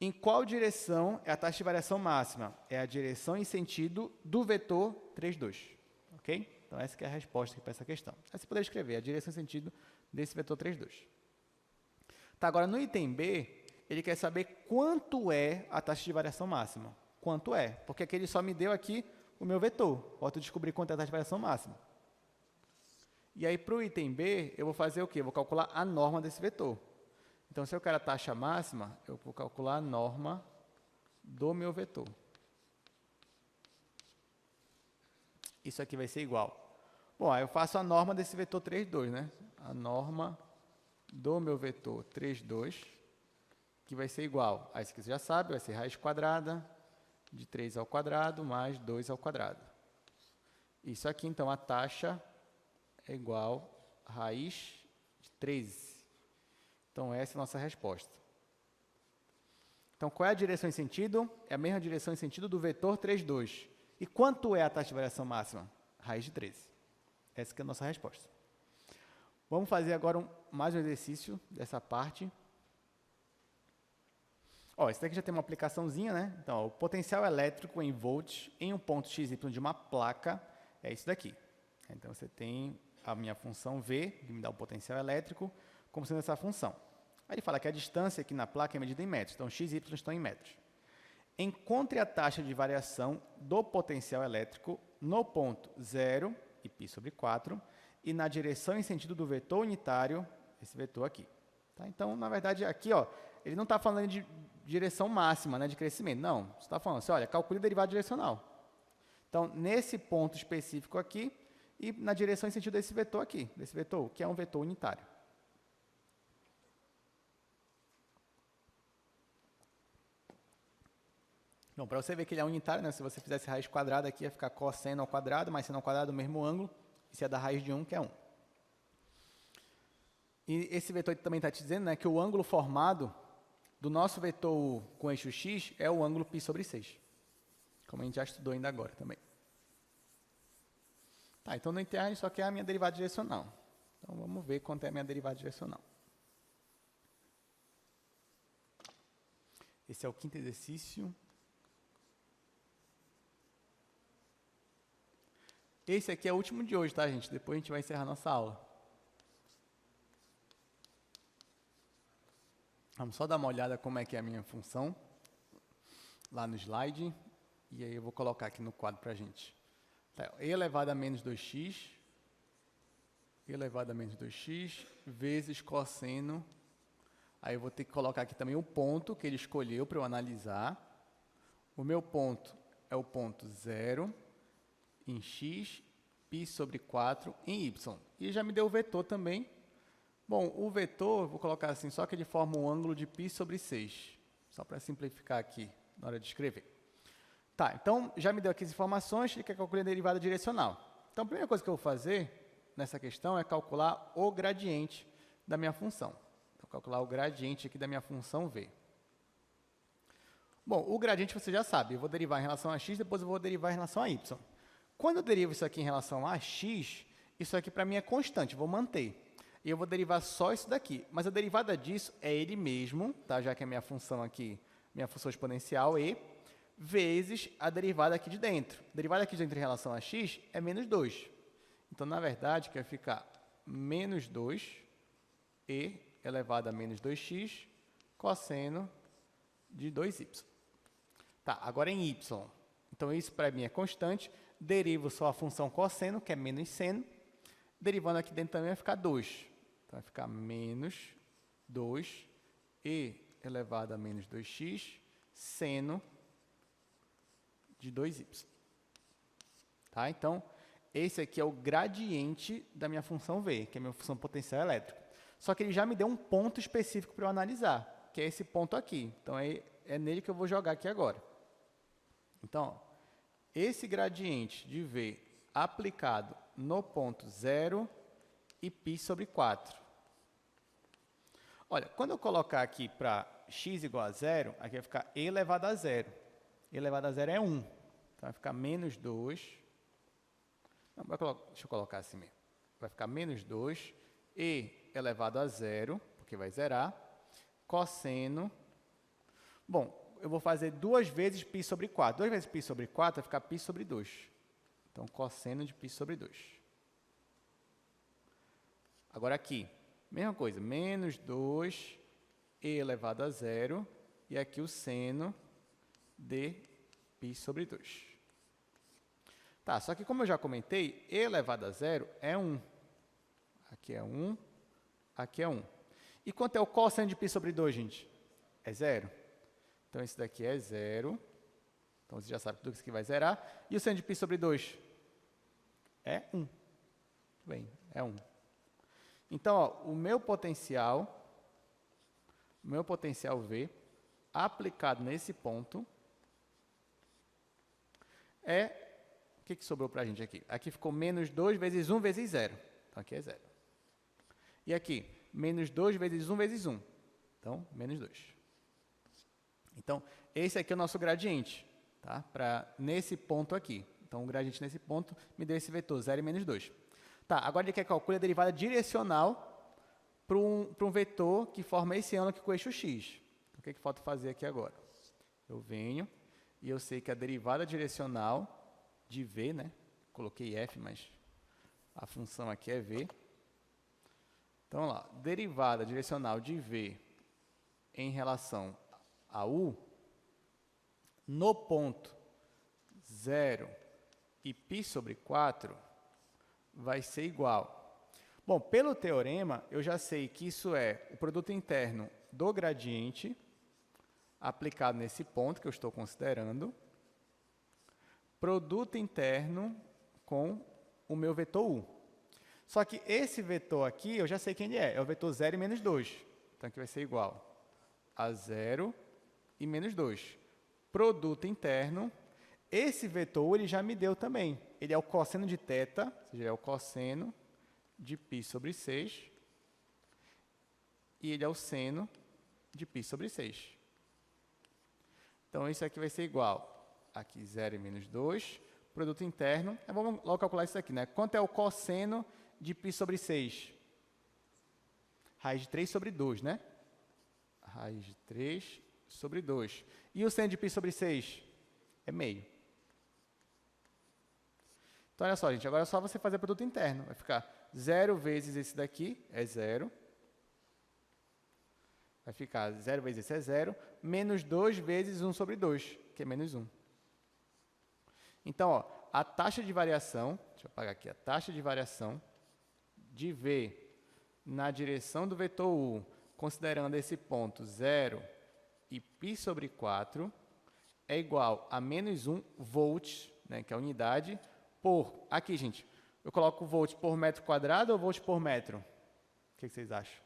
em qual direção é a taxa de variação máxima? É a direção em sentido do vetor 3, 2. Ok? Então, essa que é a resposta para essa questão. Aí você poderia escrever a direção em sentido desse vetor 3, 2. Tá, agora, no item B, ele quer saber quanto é a taxa de variação máxima. Quanto é? Porque aqui ele só me deu aqui o meu vetor. Posso descobrir quanto é a taxa de variação máxima. E aí, para o item B, eu vou fazer o quê? Eu vou calcular a norma desse vetor. Então, se eu quero a taxa máxima, eu vou calcular a norma do meu vetor. Isso aqui vai ser igual. Bom, aí eu faço a norma desse vetor 3, 2, né? A norma do meu vetor 3, 2, que vai ser igual. Aí, isso aqui você já sabe, vai ser raiz quadrada de 3 ao quadrado mais 2 ao quadrado. Isso aqui, então, a taxa é igual a raiz de 13. Então, essa é a nossa resposta. Então, qual é a direção em sentido? É a mesma direção em sentido do vetor 3, 2. E quanto é a taxa de variação máxima? Raiz de 13. Essa que é a nossa resposta. Vamos fazer agora mais um exercício dessa parte. Esse daqui já tem uma aplicaçãozinha, né? Então, o potencial elétrico em volts em um ponto XY de uma placa é isso daqui. Então, você tem a minha função V, que me dá o potencial elétrico, como sendo essa função. Aí ele fala que a distância aqui na placa é medida em metros, então x e y estão em metros. Encontre a taxa de variação do potencial elétrico no ponto 0 e π sobre 4 e na direção e sentido do vetor unitário, esse vetor aqui. Tá? Então, na verdade, aqui ó, ele não está falando de direção máxima, né, de crescimento. Não, você está falando assim, olha, calcule a derivada direcional. Então, nesse ponto específico aqui, e na direção e sentido desse vetor aqui, desse vetor, que é um vetor unitário. Bom, para você ver que ele é unitário, né, se você fizesse raiz quadrada aqui, ia ficar cosseno ao quadrado, mais seno ao quadrado, o mesmo ângulo, e se é da raiz de 1, que é 1. E esse vetor também está te dizendo, né, que o ângulo formado do nosso vetor com eixo x é o ângulo π sobre 6. Como a gente já estudou ainda agora também. Tá, então no interno só quer a minha derivada direcional. Então vamos ver quanto é a minha derivada direcional. Esse é o quinto exercício. Esse aqui é o último de hoje, tá, gente? Depois a gente vai encerrar nossa aula. Vamos só dar uma olhada como é que é a minha função, lá no slide, e aí eu vou colocar aqui no quadro para a gente. Tá, e elevado a menos 2x, elevado a menos 2x, vezes cosseno, aí eu vou ter que colocar aqui também o ponto que ele escolheu para eu analisar. O meu ponto é o ponto 0 em x, π sobre 4 em y. E já me deu o vetor também. Bom, o vetor, vou colocar assim, só que ele forma um ângulo de π sobre 6. Só para simplificar aqui na hora de escrever. Tá, então já me deu aqui as informações, ele quer calcular a derivada direcional. Então a primeira coisa que eu vou fazer nessa questão é calcular o gradiente da minha função. Então, calcular o gradiente aqui da minha função v. Bom, o gradiente você já sabe, eu vou derivar em relação a x, depois eu vou derivar em relação a y. Quando eu derivo isso aqui em relação a x, isso aqui para mim é constante, vou manter. E eu vou derivar só isso daqui. Mas a derivada disso é ele mesmo, tá? Já que a minha função aqui, minha função exponencial e, vezes a derivada aqui de dentro. A derivada aqui de dentro em relação a x é menos 2. Então, na verdade, vai ficar menos 2 e elevado a menos 2x cosseno de 2y. Tá, agora em y. Então, isso para mim é constante. Derivo só a função cosseno, que é menos seno. Derivando aqui dentro também vai ficar 2. Então, vai ficar menos 2 e elevado a menos 2x seno de 2y. Tá? Então, esse aqui é o gradiente da minha função v, que é a minha função potencial elétrico. Só que ele já me deu um ponto específico para eu analisar, que é esse ponto aqui. Então, é nele que eu vou jogar aqui agora. Então, ó, esse gradiente de v aplicado no ponto 0 e π sobre 4. Olha, quando eu colocar aqui para x igual a 0, aqui vai ficar e elevado a 0. E elevado a 0 é 1. Então, vai ficar menos 2. Não, deixa eu colocar assim mesmo. Vai ficar menos 2 e elevado a 0, porque vai zerar, cosseno. Bom, eu vou fazer 2 vezes π sobre 4. 2 vezes π sobre 4 vai ficar π sobre 2. Então, cosseno de π sobre 2. Agora aqui, mesma coisa, menos 2 e elevado a 0, e aqui o seno de π sobre 2. Tá, só que como eu já comentei, e elevado a 0 é 1. Aqui é 1, aqui é 1. E quanto é o cosseno de π sobre 2, gente? É 0. Então, esse daqui é 0. Então, você já sabe que tudo isso aqui vai zerar. E o seno de π sobre 2? É 1. Bem, é 1. Então, ó, o meu potencial V, aplicado nesse ponto, é... O que sobrou para a gente aqui? Aqui ficou menos 2 vezes 1 vezes 0. Então, aqui é 0. E aqui, menos 2 vezes 1 vezes 1. Então, menos 2. Então, esse aqui é o nosso gradiente, tá? Nesse ponto aqui. Então, o gradiente nesse ponto me deu esse vetor, 0 e menos 2. Tá, agora ele quer calcular a derivada direcional para um vetor que forma esse ângulo aqui com o eixo x. Então, o que falta fazer aqui agora? Eu venho e eu sei que a derivada direcional de v, né? Coloquei f, mas A função aqui é v. Então, vamos lá. Derivada direcional de v em relação a u, no ponto 0 e π sobre 4, vai ser igual. Bom, pelo teorema, eu já sei que isso é o produto interno do gradiente aplicado nesse ponto que eu estou considerando, produto interno com o meu vetor u. Só que esse vetor aqui, eu já sei quem ele é o vetor 0 e menos 2. Então, aqui vai ser igual a 0 e menos 2. Produto interno, esse vetor ele já me deu também. Ele é o cosseno de θ, ou seja, é o cosseno de π sobre 6, e ele é o seno de π sobre 6. Então, isso aqui vai ser igual, aqui 0 e menos 2, produto interno, vamos logo calcular isso aqui, né? Quanto é o cosseno de π sobre 6? Raiz de 3 sobre 2, né? Raiz de 3 sobre 2. E o seno de π sobre 6? É meio. Então, olha só, gente, agora é só você fazer produto interno. Vai ficar 0 vezes esse daqui, é 0. Vai ficar 0 vezes esse é 0, menos 2 vezes 1 sobre 2, que é menos 1. Então, ó, a taxa de variação, deixa eu apagar aqui, a taxa de variação de v na direção do vetor u, considerando esse ponto 0 e π sobre 4, é igual a menos 1 volts, né, que é a unidade, por... Aqui, gente, eu coloco volt por metro quadrado ou volt por metro? O que vocês acham?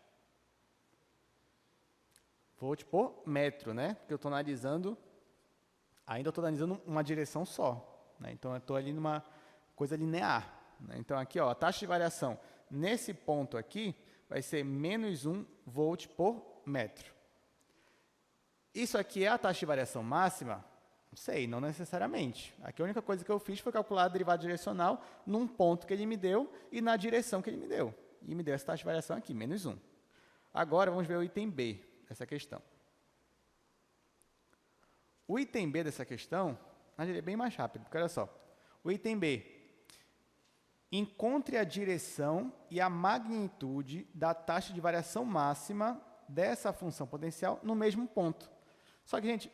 Volt por metro, né? Porque eu estou analisando... Ainda estou analisando uma direção só, né? Então, eu estou ali numa coisa linear, né? Então, aqui, ó, a taxa de variação nesse ponto aqui vai ser menos 1 volt por metro. Isso aqui é a taxa de variação máxima? Não sei, não necessariamente. Aqui a única coisa que eu fiz foi calcular a derivada direcional num ponto que ele me deu e na direção que ele me deu. E me deu essa taxa de variação aqui, menos 1. Agora, vamos ver o item B dessa questão. O item B dessa questão, ele é bem mais rápido, porque olha só. O item B, encontre a direção e a magnitude da taxa de variação máxima dessa função potencial no mesmo ponto. Só que, gente,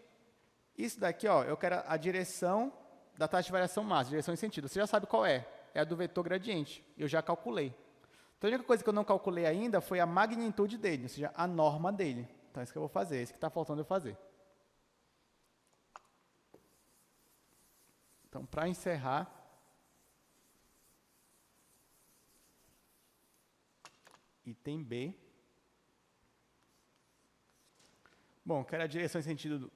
isso daqui, ó, eu quero a direção da taxa de variação máxima, direção em sentido. Você já sabe qual é? É a do vetor gradiente. Eu já calculei. Então, a única coisa que eu não calculei ainda foi a magnitude dele, ou seja, a norma dele. Então, é isso que eu vou fazer, é isso que está faltando eu fazer. Então, para encerrar, item B. Bom, quero a direção em sentido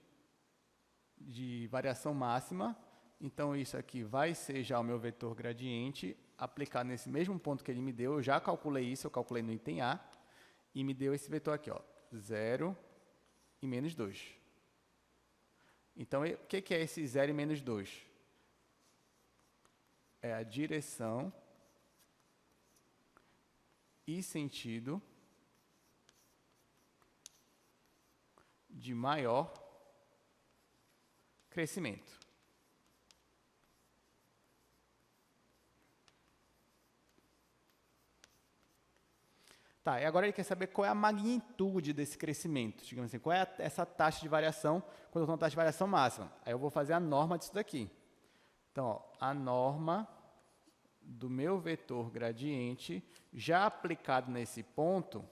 de variação máxima. Então, isso aqui vai ser já o meu vetor gradiente aplicado nesse mesmo ponto que ele me deu. Eu já calculei isso, eu calculei no item A. E me deu esse vetor aqui, ó, 0 e menos 2. Então, o que é esse 0 e menos 2? É a direção e sentido de maior crescimento. Tá, e agora ele quer saber qual é a magnitude desse crescimento, digamos assim, qual é essa taxa de variação quando eu estou na taxa de variação máxima. Aí eu vou fazer a norma disso daqui. Então, ó, a norma do meu vetor gradiente, já aplicado nesse ponto,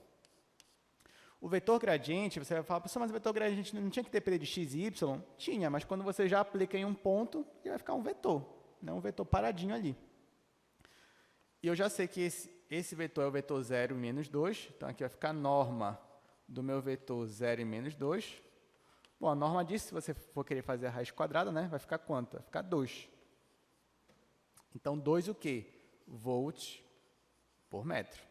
o vetor gradiente, você vai falar, professor, mas o vetor gradiente não tinha que depender de x e y? Tinha, mas quando você já aplica em um ponto, ele vai ficar um vetor, né? Um vetor paradinho ali. E eu já sei que esse vetor é o vetor 0 e menos 2, então aqui vai ficar a norma do meu vetor 0 e menos 2. Bom, a norma disso, se você for querer fazer a raiz quadrada, né, vai ficar quanto? Vai ficar 2. Então, 2 o quê? Volts por metro.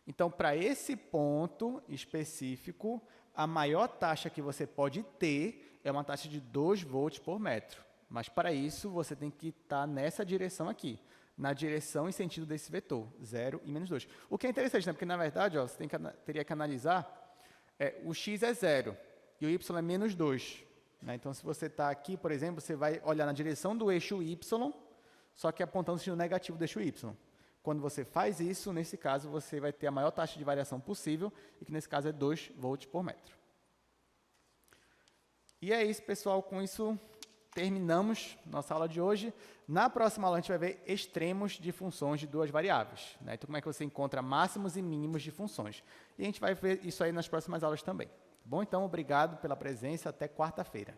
Então, para esse ponto específico, a maior taxa que você pode ter é uma taxa de 2 volts por metro. Mas, para isso, você tem que estar nessa direção aqui, na direção e sentido desse vetor, 0 e menos 2. O que é interessante, né? Porque, na verdade, ó, você teria que analisar, o x é 0 e o y é menos 2. Né? Então, se você está aqui, por exemplo, você vai olhar na direção do eixo y, só que apontando o sentido negativo do eixo y. Quando você faz isso, nesse caso, você vai ter a maior taxa de variação possível, e que nesse caso é 2 volts por metro. E é isso, pessoal. Com isso, terminamos nossa aula de hoje. Na próxima aula, a gente vai ver extremos de funções de duas variáveis, né? Então, como é que você encontra máximos e mínimos de funções. E a gente vai ver isso aí nas próximas aulas também. Bom, então, obrigado pela presença. Até quarta-feira.